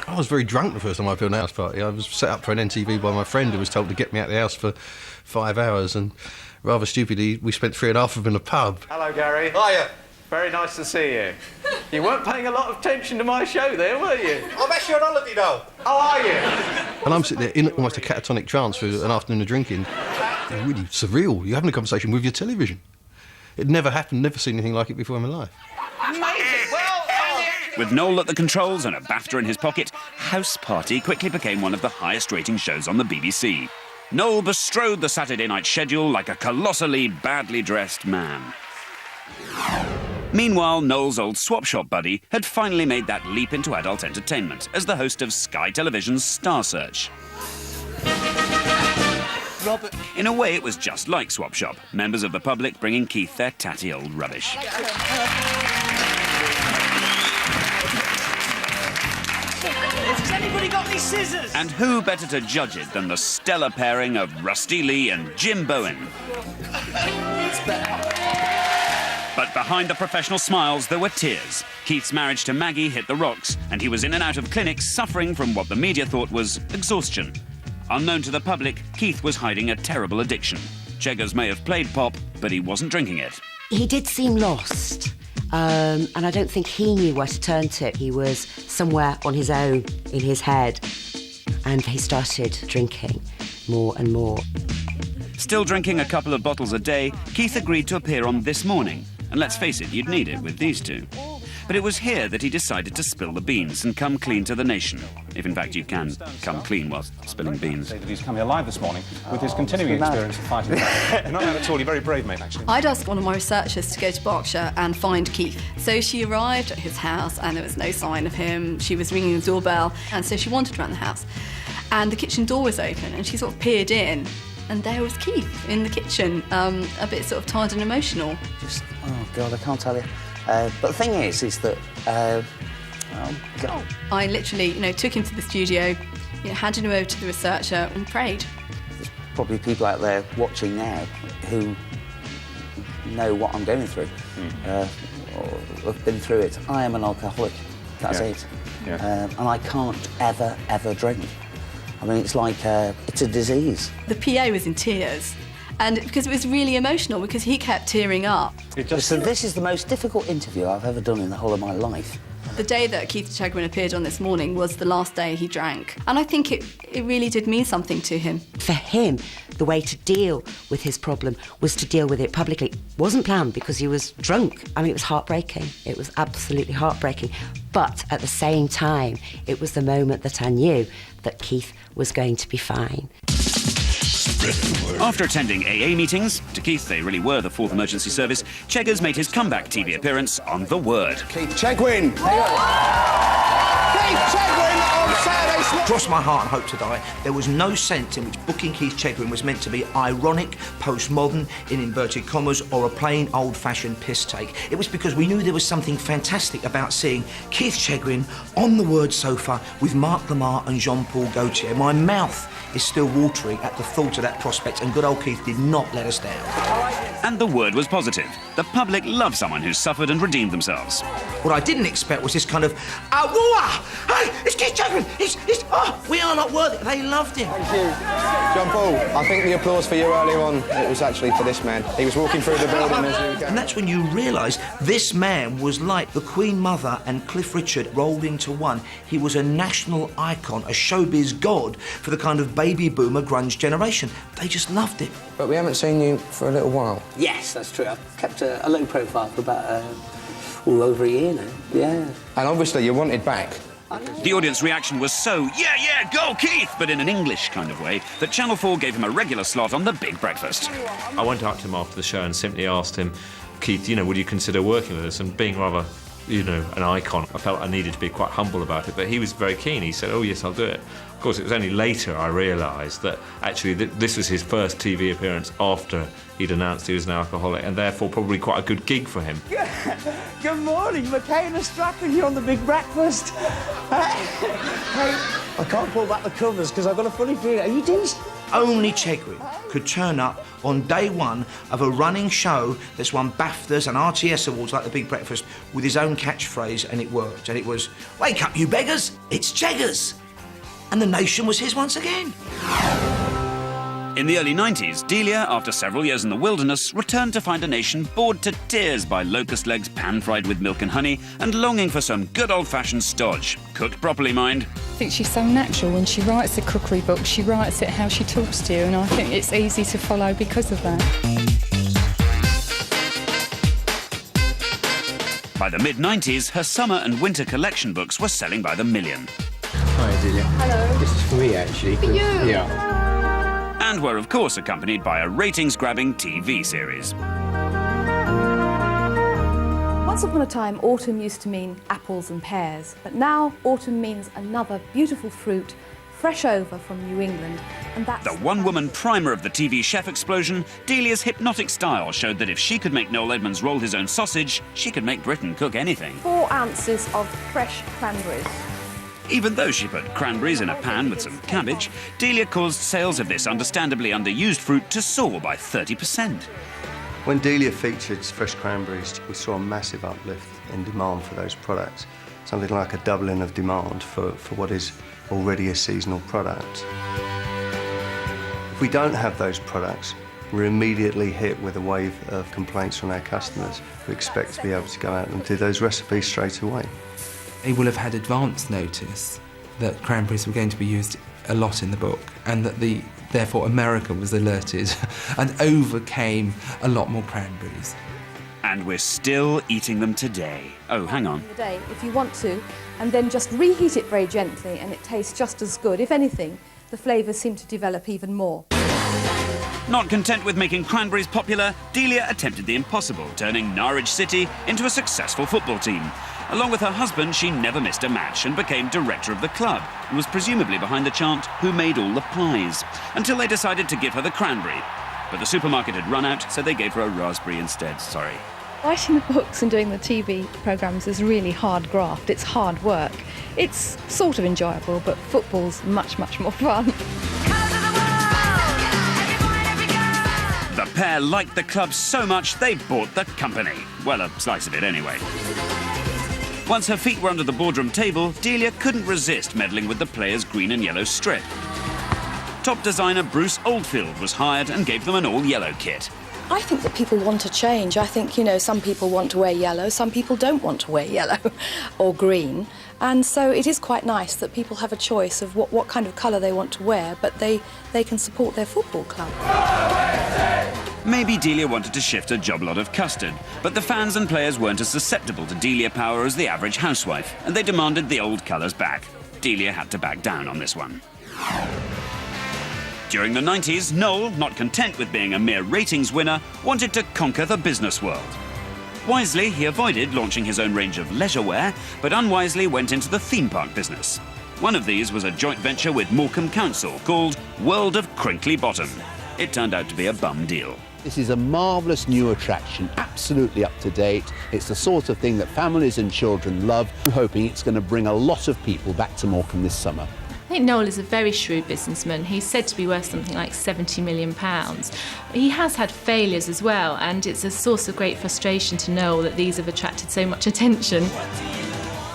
I was very drunk the first time I played an house party. I was set up for an NTV by my friend who was told to get me out of the house for 5 hours, and rather stupidly, we spent 3.5 of them in a pub. Hello, Gary. Hiya. Very nice to see you. You weren't paying a lot of attention to my show there, were you? I'm actually on holiday now. Oh, are you? And I'm sitting there in almost a catatonic trance for an afternoon of drinking. It's really surreal. You're having a conversation with your television. It never happened, never seen anything like it before in my life. Amazing. Well, with Noel at the controls and a BAFTA in his pocket, House Party quickly became one of the highest-rating shows on the BBC. Noel bestrode the Saturday night schedule like a colossally badly dressed man. Meanwhile, Noel's old swap shop buddy had finally made that leap into adult entertainment as the host of Sky Television's Star Search. Robert. In a way, it was just like Swap Shop, members of the public bringing Keith their tatty old rubbish. Has anybody got any scissors? And who better to judge it than the stellar pairing of Rusty Lee and Jim Bowen? But behind the professional smiles, there were tears. Keith's marriage to Maggie hit the rocks, and he was in and out of clinics suffering from what the media thought was exhaustion. Unknown to the public, Keith was hiding a terrible addiction. Cheggers may have played pop, but he wasn't drinking it. He did seem lost, and I don't think he knew where to turn to. He was somewhere on his own in his head, and he started drinking more and more. Still drinking a couple of bottles a day, Keith agreed to appear on This Morning. And let's face it, you'd need it with these two. But it was here that he decided to spill the beans and come clean to the nation. If in fact you can come clean whilst spilling beans. That he's come here live this morning with his continuing experience of fighting back. You're not mad at all, you're very brave, mate, actually. I'd asked one of my researchers to go to Berkshire and find Keith. So she arrived at his house and there was no sign of him. She was ringing the doorbell, and so she wandered around the house. And the kitchen door was open and she sort of peered in. And there was Keith in the kitchen, a bit sort of tired and emotional. Just, oh God, I can't tell you. But the thing is that, oh God. I literally, took him to the studio, handed him over to the researcher and prayed. There's probably people out there watching now who know what I'm going through, or have been through it. I am an alcoholic, that's it. Yeah. And I can't ever drink. I mean, it's like it's a disease. The PA was in tears, and because it was really emotional, because he kept tearing up. Listen, this is the most difficult interview I've ever done in the whole of my life. The day that Keith Chegwin appeared on This Morning was the last day he drank, and I think it really did mean something to him. For him, the way to deal with his problem was to deal with it publicly. It wasn't planned because he was drunk. I mean, it was heartbreaking. It was absolutely heartbreaking. But at the same time, it was the moment that I knew that Keith was going to be fine. After attending AA meetings, to Keith they really were the fourth emergency service, Cheggers made his comeback TV appearance on The Word. Keith Chegwin! Keith Chegwin on Saturday Slot. Cross my heart and hope to die, there was no sense in which booking Keith Chegwin was meant to be ironic, postmodern, in inverted commas, or a plain old-fashioned piss take. It was because we knew there was something fantastic about seeing Keith Chegwin on The Word sofa with Mark Lamar and Jean-Paul Gaultier. My mouth is still watering at the thought of that prospect, and good old Keith did not let us down. And the word was positive. The public loved someone who suffered and redeemed themselves. What I didn't expect was this kind of, hey, it's Keith Chegwin, we are not worthy. They loved him. Thank you. Jean-Paul, I think the applause for you earlier on, it was actually for this man. He was walking through the building as you came. And that's when you realise this man was like the Queen Mother and Cliff Richard rolled into one. He was a national icon, a showbiz god for the kind of baby boomer grunge generation. They just loved it. But we haven't seen you for a little while. Yes, that's true. I've kept a low profile for about all over a year now. Yeah. And obviously you wanted back. The audience reaction was so, yeah, go Keith, but in an English kind of way, that Channel 4 gave him a regular slot on The Big Breakfast. I went up to him after the show and simply asked him, Keith, would you consider working with us? And being rather, an icon, I felt I needed to be quite humble about it, but he was very keen. He said, oh, yes, I'll do it. Of course, it was only later I realised that actually this was his first TV appearance after he'd announced he was an alcoholic, and therefore probably quite a good gig for him. Good morning, Michaela Strachan here on The Big Breakfast. Hey, I can't pull back the covers because I've got a funny feeling. Are you doing... Only Chegwin could turn up on day one of a running show that's won BAFTAs and RTS awards like The Big Breakfast with his own catchphrase, and it worked. And it was, wake up, you beggars, it's Cheggers. And the nation was his once again. In the early 90s, Delia, after several years in the wilderness, returned to find a nation bored to tears by locust legs pan-fried with milk and honey and longing for some good old-fashioned stodge. Cooked properly, mind. I think she's so natural. When she writes a cookery book, she writes it how she talks to you, and I think it's easy to follow because of that. By the mid-90s, her summer and winter collection books were selling by the million. Hi, Delia. Hello. This is for me, actually. For you? Yeah. And were, of course, accompanied by a ratings-grabbing TV series. Once upon a time, autumn used to mean apples and pears, but now autumn means another beautiful fruit, fresh over from New England, and that's... The one-woman primer of the TV chef explosion, Delia's hypnotic style showed that if she could make Noel Edmonds roll his own sausage, she could make Britain cook anything. 4 ounces of fresh cranberries. Even though she put cranberries in a pan with some cabbage, Delia caused sales of this understandably underused fruit to soar by 30%. When Delia featured fresh cranberries, we saw a massive uplift in demand for those products, something like a doubling of demand for what is already a seasonal product. If we don't have those products, we're immediately hit with a wave of complaints from our customers who expect to be able to go out and do those recipes straight away. They will have had advance notice that cranberries were going to be used a lot in the book, and that therefore America was alerted and overcame a lot more cranberries. And we're still eating them today. Oh, hang on. The day, if you want to, and then just reheat it very gently, and it tastes just as good. If anything, the flavours seem to develop even more. Not content with making cranberries popular, Delia attempted the impossible, turning Norwich City into a successful football team. Along with her husband, she never missed a match and became director of the club, and was presumably behind the chant, "Who made all the pies?" until they decided to give her the cranberry. But the supermarket had run out, so they gave her a raspberry instead. Sorry. Writing the books and doing the TV programmes is really hard graft. It's hard work. It's sort of enjoyable, but football's much, much more fun. The pair liked the club so much they bought the company. Well, a slice of it anyway. Once her feet were under the boardroom table, Delia couldn't resist meddling with the players' green and yellow strip. Top designer Bruce Oldfield was hired and gave them an all-yellow kit. I think that people want to change. I think, you know, some people want to wear yellow, some people don't want to wear yellow or green. And so it is quite nice that people have a choice of what kind of colour they want to wear, but they can support their football club. Maybe Delia wanted to shift her job lot of custard, but the fans and players weren't as susceptible to Delia power as the average housewife, and they demanded the old colours back. Delia had to back down on this one. During the 90s, Noel, not content with being a mere ratings winner, wanted to conquer the business world. Wisely, he avoided launching his own range of leisure wear, but unwisely went into the theme park business. One of these was a joint venture with Morecambe Council called World of Crinkly Bottom. It turned out to be a bum deal. This is a marvellous new attraction, absolutely up to date. It's the sort of thing that families and children love. I'm hoping it's going to bring a lot of people back to Morecambe this summer. I think Noel is a very shrewd businessman. He's said to be worth something like £70 million. He has had failures as well, and it's a source of great frustration to Noel that these have attracted so much attention.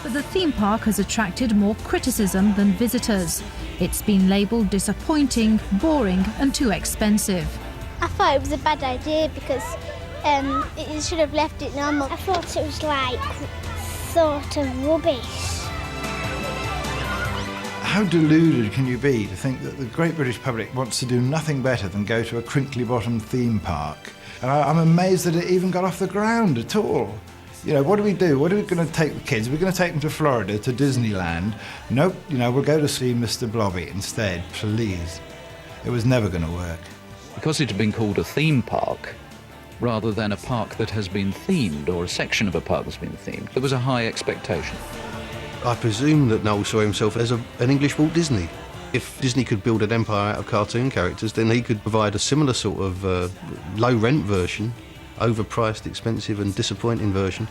But the theme park has attracted more criticism than visitors. It's been labelled disappointing, boring and too expensive. I thought it was a bad idea because it should have left it normal. I thought it was like sort of rubbish. How deluded can you be to think that the great British public wants to do nothing better than go to a crinkly bottom theme park? And I'm amazed that it even got off the ground at all. You know, what do we do? What are we going to take the kids? We're going to take them to Florida, to Disneyland. Nope, you know, we'll go to see Mr. Blobby instead, please. It was never going to work. Because it had been called a theme park, rather than a park that has been themed, or a section of a park that's been themed, there was a high expectation. I presume that Noel saw himself as an English Walt Disney. If Disney could build an empire out of cartoon characters, then he could provide a similar sort of low-rent version, overpriced, expensive and disappointing version,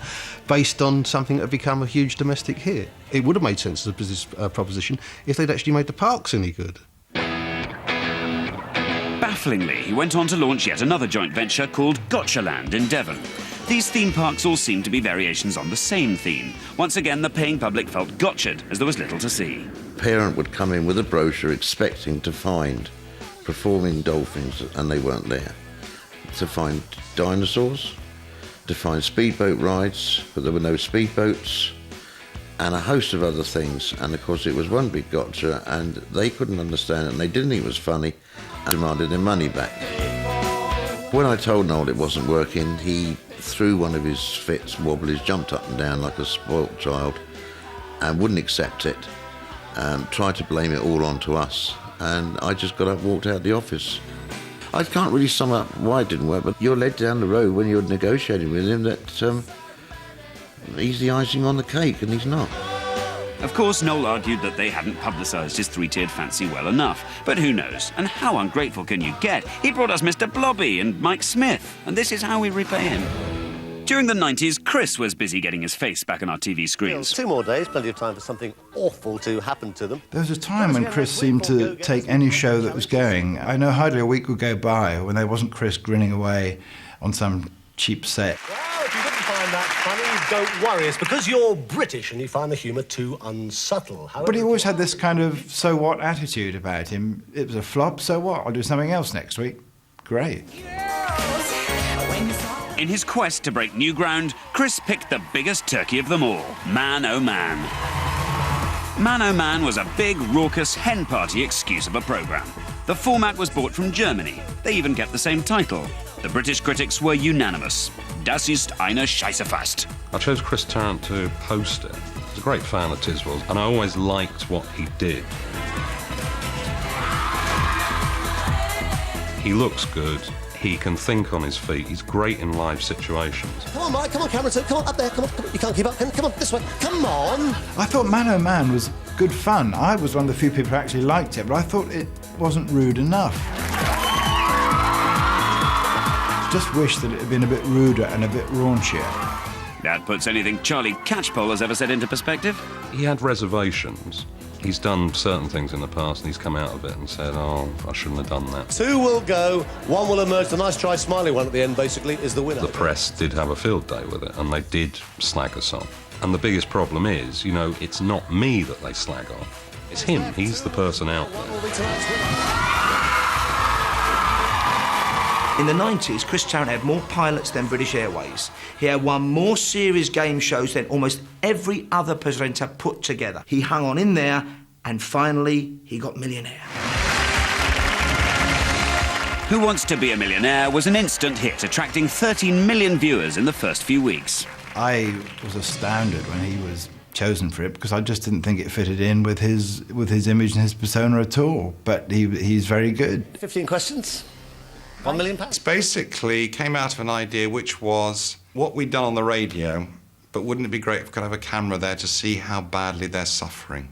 based on something that had become a huge domestic hit. It would have made sense as a business proposition if they'd actually made the parks any good. Bafflingly, he went on to launch yet another joint venture called Gotchaland in Devon. These theme parks all seemed to be variations on the same theme. Once again, the paying public felt gotcha'd, as there was little to see. Parent would come in with a brochure expecting to find performing dolphins, and they weren't there. To find dinosaurs, to find speedboat rides, but there were no speedboats, and a host of other things. And of course, it was one big gotcha, and they couldn't understand it, and they didn't think it was funny, and demanded their money back. When I told Noel it wasn't working, he threw one of his fits, wobblies, jumped up and down like a spoilt child, and wouldn't accept it. Tried to blame it all onto us, and I just got up and walked out of the office. I can't really sum up why it didn't work, but you're led down the road when you're negotiating with him that he's the icing on the cake, and he's not. Of course, Noel argued that they hadn't publicised his three-tiered fancy well enough. But who knows? And how ungrateful can you get? He brought us Mr. Blobby and Mike Smith, and this is how we repay him. During the 90s, Chris was busy getting his face back on our TV screens. 2 more days, plenty of time for something awful to happen to them. There was a time when Chris seemed to take any show that was going. I know hardly a week would go by when there wasn't Chris grinning away on some cheap set. Well, if you didn't find that funny, don't worry. It's because you're British and you find the humour too unsubtle. However, But he always had this kind of so-what attitude about him. It was a flop, so what? I'll do something else next week. Great. In his quest to break new ground, Chris picked the biggest turkey of them all, Man Oh Man. Man Oh Man was a big, raucous, hen party excuse of a programme. The format was bought from Germany. They even kept the same title. The British critics were unanimous. Das ist eine Scheissefast. I chose Chris Tarrant to host it. I was a great fan of Tiswas, and I always liked what he did. He looks good. He can think on his feet. He's great in live situations. Come on, Mike, come on, camera 2, come on, up there, come on, you can't keep up, come on, this way, come on! I thought Man Oh Man was good fun. I was one of the few people who actually liked it, but I thought it wasn't rude enough. Just wish that it had been a bit ruder and a bit raunchier. That puts anything Charlie Catchpole has ever said into perspective. He had reservations. He's done certain things in the past, and he's come out of it and said, oh, I shouldn't have done that. 2 will go, 1 will emerge. The nice try smiley one at the end, basically, is the winner. The press did have a field day with it, and they did slag us off. And the biggest problem is, you know, it's not me that they slag off. It's him. He's the person out there. In the 90s, Chris Tarrant had more pilots than British Airways. He had won more series game shows than almost every other presenter put together. He hung on in there, and finally, he got Millionaire. Who Wants to Be a Millionaire was an instant hit, attracting 13 million viewers in the first few weeks. I was astounded when he was chosen for it because I just didn't think it fitted in with his image and his persona at all. But he's very good. 15 questions. £1 million. It basically came out of an idea which was what we'd done on the radio, but wouldn't it be great if we could have a camera there to see how badly they're suffering?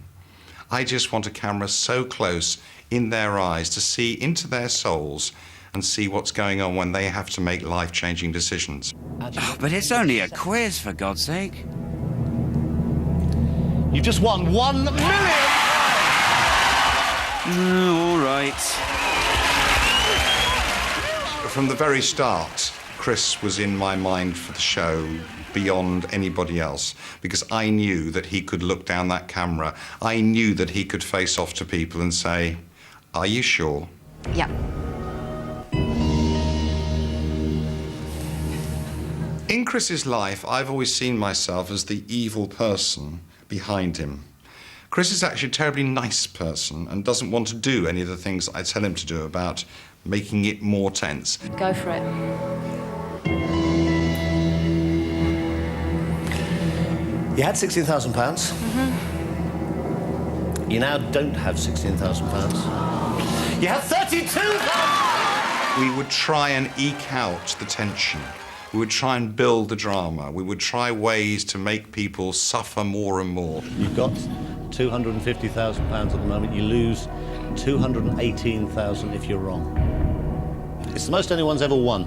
I just want a camera so close in their eyes to see into their souls and see what's going on when they have to make life-changing decisions. Oh, but it's only a quiz, for God's sake. You've just won £1 million! All right. From the very start, Chris was in my mind for the show beyond anybody else, because I knew that he could look down that camera. I knew that he could face off to people and say, "Are you sure?" Yeah. In Chris's life, I've always seen myself as the evil person behind him. Chris is actually a terribly nice person and doesn't want to do any of the things I tell him to do about making it more tense. Go for it. You had £16,000. Mm-hmm. You now don't have £16,000. You have £32,000! We would try and eke out the tension. We would try and build the drama. We would try ways to make people suffer more and more. You've got £250,000 at the moment. You lose £218,000 if you're wrong. It's the most anyone's ever won.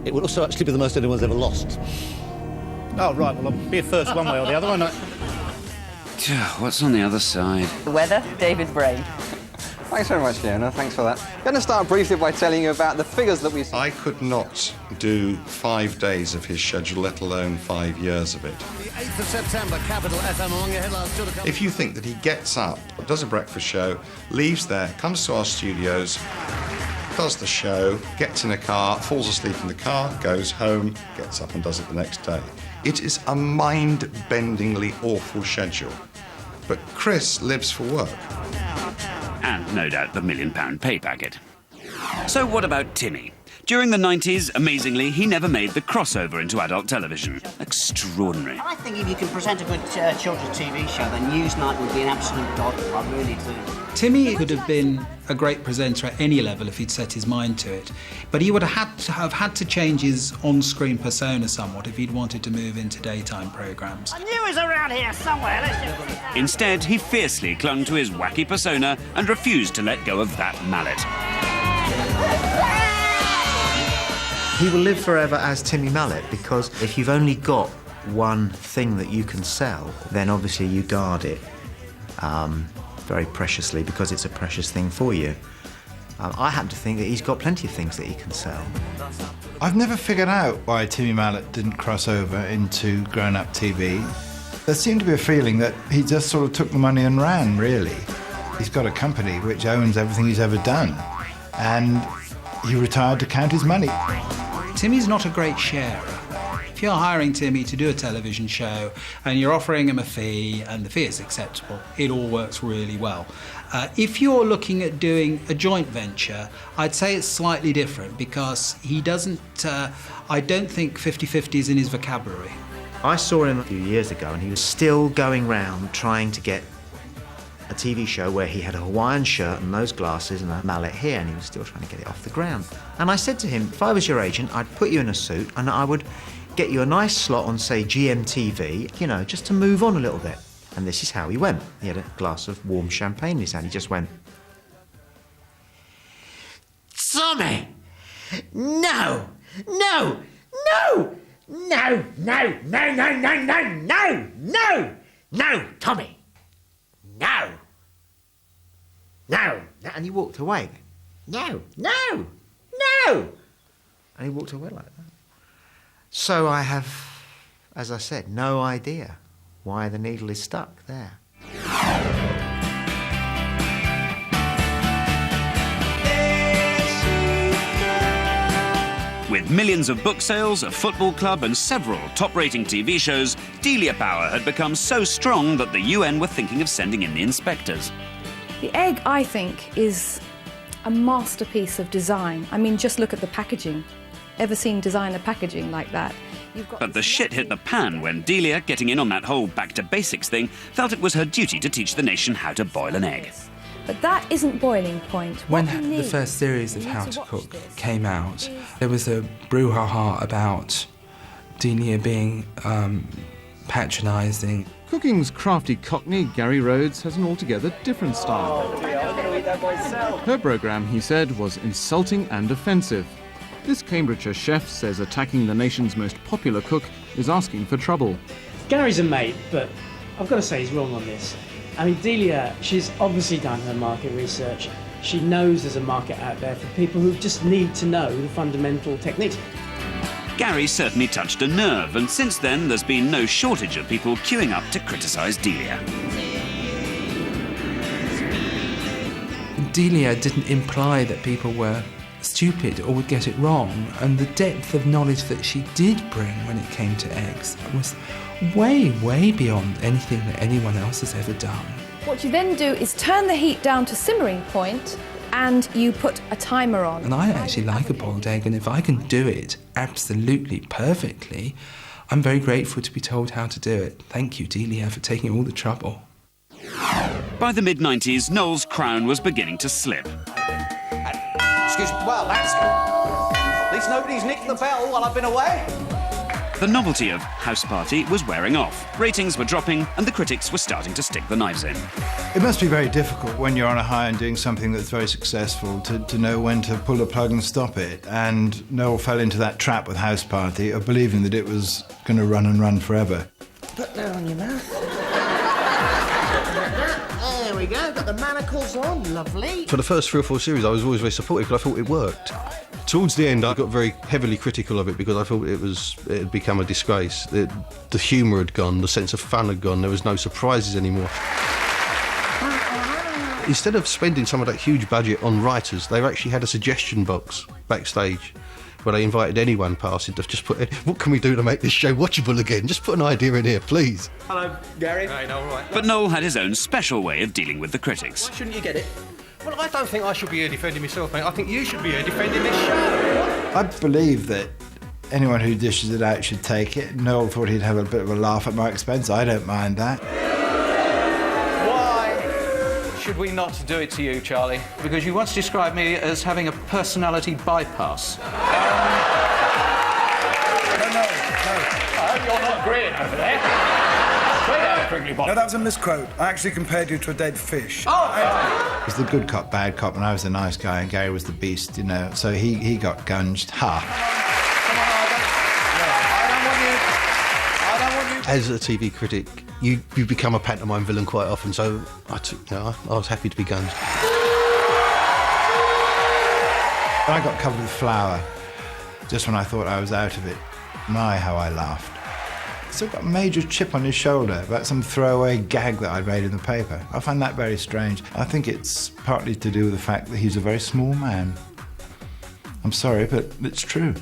It would also actually be the most anyone's ever lost. Oh, right, well, I'll be a first one way or the other, won't I? What's on the other side? The weather, David Brain. Thanks very much, Fiona. Thanks for that. I'm going to start briefly by telling you about the figures that we see. I could not do 5 days of his schedule, let alone 5 years of it. The 8th of September, Capital FM among your headlines. If you think that he gets up, does a breakfast show, leaves there, comes to our studios, does the show, gets in a car, falls asleep in the car, goes home, gets up and does it the next day. It is a mind-bendingly awful schedule. But Chris lives for work. And no doubt the £1 million pay packet. So what about Timmy? During the 90s, amazingly, he never made the crossover into adult television. Extraordinary. I think if you can present a good children's TV show, then Newsnight would be an absolute dog. I really do. Timmy could have been a great presenter at any level if he'd set his mind to it, but he would have had to change his on-screen persona somewhat if he'd wanted to move into daytime programmes. I knew he was around here somewhere. Instead, he fiercely clung to his wacky persona and refused to let go of that mallet. He will live forever as Timmy Mallett, because if you've only got one thing that you can sell, then obviously you guard it very preciously, because it's a precious thing for you. I happen to think that he's got plenty of things that he can sell. I've never figured out why Timmy Mallett didn't cross over into grown-up TV. There seemed to be a feeling that he just sort of took the money and ran, really. He's got a company which owns everything he's ever done, and he retired to count his money. Timmy's not a great sharer. If you're hiring Timmy to do a television show and you're offering him a fee and the fee is acceptable, it all works really well. If you're looking at doing a joint venture, I'd say it's slightly different, because he doesn't, I don't think 50-50 is in his vocabulary. I saw him a few years ago and he was still going round trying to get a TV show where he had a Hawaiian shirt and those glasses and a mallet here, and he was still trying to get it off the ground. And I said to him, if I was your agent, I'd put you in a suit and I would get you a nice slot on, say, GMTV, you know, just to move on a little bit. And this is how he went. He had a glass of warm champagne in his hand. He just went, Tommy! No! No! No! No! No! No! No! No! No! No! No! No! Tommy! No! No! and he walked away. No! No! No! And he walked away like that. So I have, as I said, no idea why the needle is stuck there. With millions of book sales, a football club and several top-rating TV shows, Delia power had become so strong that the UN were thinking of sending in the inspectors. The egg, I think, is a masterpiece of design. I mean, just look at the packaging. Ever seen designer packaging like that? But the shit hit the pan when Delia, getting in on that whole back-to-basics thing, felt it was her duty to teach the nation how to boil an egg. But that isn't boiling point. When the first series of How to Cook came out, there was a brouhaha about Delia being patronising. Cooking's crafty cockney, Gary Rhodes, has an altogether different style. Her programme, he said, was insulting and offensive. This Cambridgeshire chef says attacking the nation's most popular cook is asking for trouble. Gary's a mate, but I've got to say he's wrong on this. I mean, Delia, she's obviously done her market research. She knows there's a market out there for people who just need to know the fundamental techniques. Gary certainly touched a nerve, and since then there's been no shortage of people queuing up to criticise Delia. Delia didn't imply that people were stupid or would get it wrong, and the depth of knowledge that she did bring when it came to eggs was way, way beyond anything that anyone else has ever done. What you then do is turn the heat down to simmering point and you put a timer on. And I actually like a boiled egg, and if I can do it absolutely perfectly, I'm very grateful to be told how to do it. Thank you, Delia, for taking all the trouble. By the mid-90s, Noel's crown was beginning to slip. Excuse me, well, that's good. At least nobody's nicked the bell while I've been away. The novelty of House Party was wearing off. Ratings were dropping, and the critics were starting to stick the knives in. It must be very difficult when you're on a high and doing something that's very successful to know when to pull the plug and stop it. And Noel fell into that trap with House Party of believing that it was going to run and run forever. Put that on your mouth. There we go, got the manacles on, lovely. For the first 3 or 4 series, I was always very supportive because I thought it worked. Towards the end, I got very heavily critical of it because I thought it had become a disgrace. The humour had gone, the sense of fun had gone, there was no surprises anymore. Instead of spending some of that huge budget on writers, they actually had a suggestion box backstage where they invited anyone passing to just put in, what can we do to make this show watchable again? Just put an idea in here, please. Hello, Gary. Hey, Noel, all right. But Noel had his own special way of dealing with the critics. Why shouldn't you get it? Well, I don't think I should be here defending myself, mate. I think you should be here defending this show. I believe that anyone who dishes it out should take it. Noel thought he'd have a bit of a laugh at my expense. I don't mind that. Why should we not do it to you, Charlie? Because you once described me as having a personality bypass. No. I hope you're not agreeing over there. No, that was a misquote. I actually compared you to a dead fish. Oh! He's the good cop, bad cop, and I was the nice guy, and Gary was the beast, you know. So he got gunged. Ha. I don't want you. As a TV critic, you become a pantomime villain quite often, so I was happy to be gunged. I got covered with flour just when I thought I was out of it. My, how I laughed. Still got a major chip on his shoulder about some throwaway gag that I'd made in the paper. I find that very strange. I think it's partly to do with the fact that he's a very small man. I'm sorry, but it's true.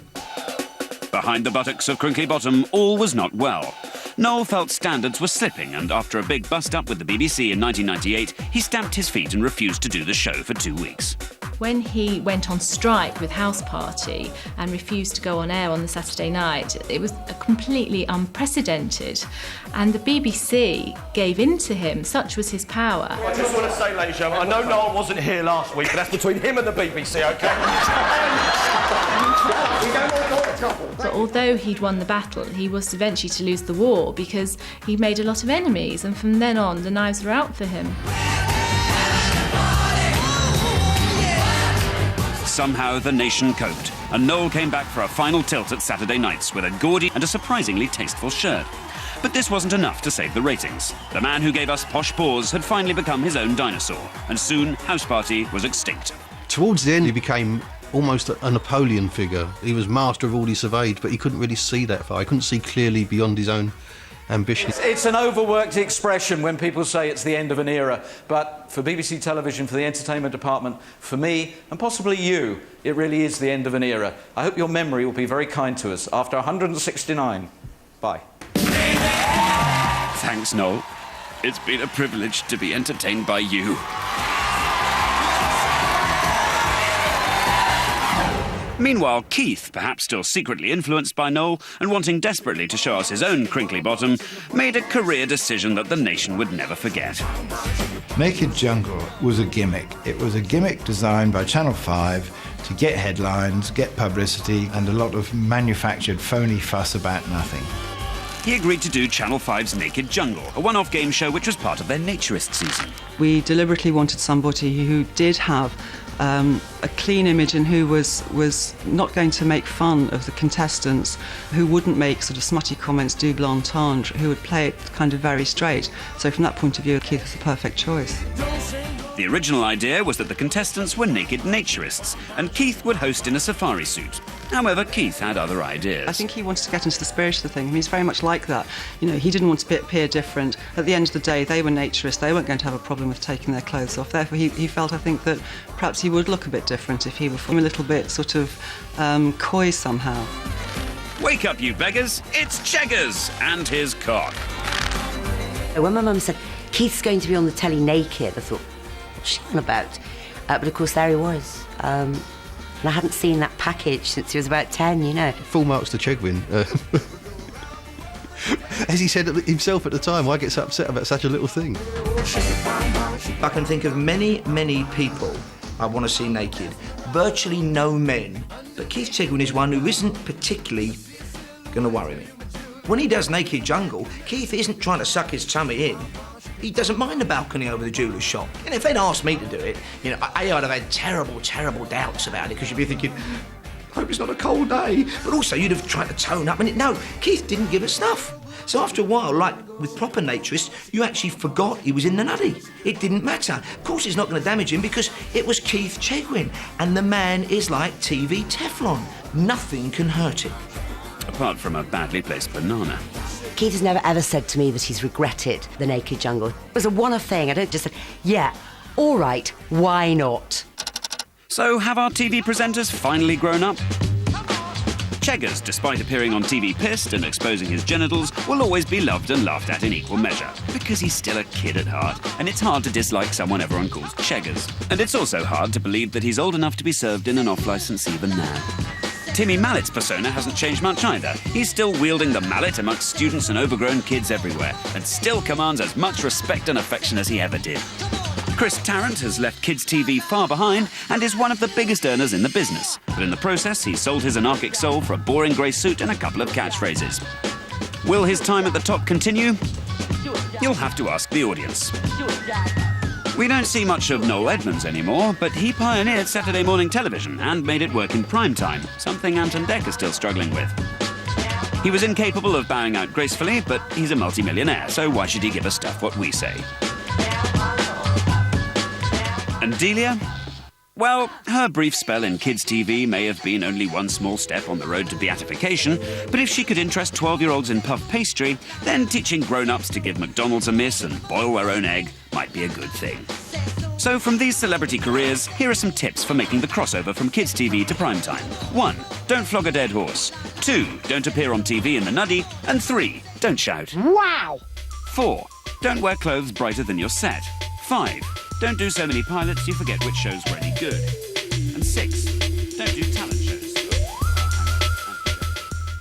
Behind the buttocks of Crinkly Bottom, all was not well. Noel felt standards were slipping, and after a big bust-up with the BBC in 1998, he stamped his feet and refused to do the show for 2 weeks. When he went on strike with House Party and refused to go on air on the Saturday night, it was completely unprecedented. And the BBC gave in to him, such was his power. I just want to say, ladies and gentlemen, I know Noel wasn't here last week, but that's between him and the BBC, OK? But although he'd won the battle, he was eventually to lose the war because he made a lot of enemies, and from then on, the knives were out for him. Somehow the nation coped, and Noel came back for a final tilt at Saturday nights with a gaudy and a surprisingly tasteful shirt. But this wasn't enough to save the ratings. The man who gave us posh paws had finally become his own dinosaur, and soon House Party was extinct. Towards the end, he became almost a Napoleon figure. He was master of all he surveyed, but he couldn't really see that far. He couldn't see clearly beyond his own ambition. It's an overworked expression when people say it's the end of an era, but for BBC Television, for the entertainment department, for me, and possibly you, it really is the end of an era. I hope your memory will be very kind to us. After 169, bye. Thanks, Noel. It's been a privilege to be entertained by you. Meanwhile, Keith, perhaps still secretly influenced by Noel and wanting desperately to show us his own crinkly bottom, made a career decision that the nation would never forget. Naked Jungle was a gimmick. It was a gimmick designed by Channel 5 to get headlines, get publicity, and a lot of manufactured phony fuss about nothing. He agreed to do Channel 5's Naked Jungle, a one-off game show which was part of their naturist season. We deliberately wanted somebody who did have a clean image and who was not going to make fun of the contestants, who wouldn't make sort of smutty comments, double entendre, who would play it kind of very straight. So from that point of view, Keith was the perfect choice. The original idea was that the contestants were naked naturists, and Keith would host in a safari suit. However, Keith had other ideas. I think he wanted to get into the spirit of the thing. I mean, he's very much like that. You know, he didn't want to appear different. At the end of the day, they were naturists. They weren't going to have a problem with taking their clothes off. Therefore, he felt, I think, that perhaps he would look a bit different if he were a little bit sort of coy somehow. Wake up, you beggars! It's Cheggers and his cock. When my mum said, Keith's going to be on the telly naked, I thought, what's she on about? But of course, there he was. And I hadn't seen that package since he was about 10, you know. Full marks to Chegwin. As he said himself at the time, why get so upset about such a little thing? I can think of many, many people I want to see naked. Virtually no men. But Keith Chegwin is one who isn't particularly going to worry me. When he does Naked Jungle, Keith isn't trying to suck his tummy in. He doesn't mind the balcony over the jeweller's shop. And if they'd asked me to do it, you know, I'd have had terrible, terrible doubts about it, because you'd be thinking, hope it's not a cold day. But also, you'd have tried to tone up. And no, Keith didn't give a snuff. So after a while, like with proper naturists, you actually forgot he was in the nutty. It didn't matter. Of course, it's not going to damage him because it was Keith Chegwin. And the man is like TV Teflon. Nothing can hurt him. Apart from a badly placed banana. Keith has never ever said to me that he's regretted the Naked Jungle. It was a one-off thing. I don't just say, yeah, all right, why not? So have our TV presenters finally grown up? Cheggers, despite appearing on TV pissed and exposing his genitals, will always be loved and laughed at in equal measure, because he's still a kid at heart, and it's hard to dislike someone everyone calls Cheggers. And it's also hard to believe that he's old enough to be served in an off-licence even now. Timmy Mallett's persona hasn't changed much either. He's still wielding the mallet amongst students and overgrown kids everywhere, and still commands as much respect and affection as he ever did. Chris Tarrant has left kids' TV far behind and is one of the biggest earners in the business. But in the process, he sold his anarchic soul for a boring grey suit and a couple of catchphrases. Will his time at the top continue? You'll have to ask the audience. We don't see much of Noel Edmonds anymore, but he pioneered Saturday morning television and made it work in prime time, something Ant and Dec are still struggling with. He was incapable of bowing out gracefully, but he's a multi-millionaire, so why should he give us stuff what we say? And Delia? Well, her brief spell in kids' TV may have been only one small step on the road to beatification, but if she could interest 12-year-olds in puff pastry, then teaching grown-ups to give McDonald's a miss and boil their own egg might be a good thing. So from these celebrity careers, here are some tips for making the crossover from kids' TV to primetime. 1. Don't flog a dead horse. 2. Don't appear on TV in the nuddy. And 3. Don't shout. Wow! 4. Don't wear clothes brighter than your set. 5. Don't do so many pilots you forget which shows were any good. And 6. Don't do talent shows.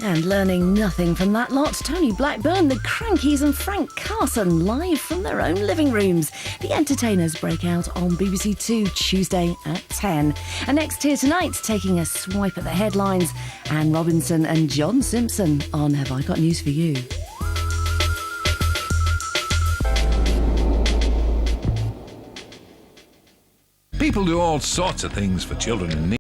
And learning nothing from that lot, Tony Blackburn, the Crankies and Frank Carson live from their own living rooms. The Entertainers break out on BBC Two Tuesday at 10. And next here tonight, taking a swipe at the headlines, Anne Robinson and John Simpson on Have I Got News For You? People do all sorts of things for children in need.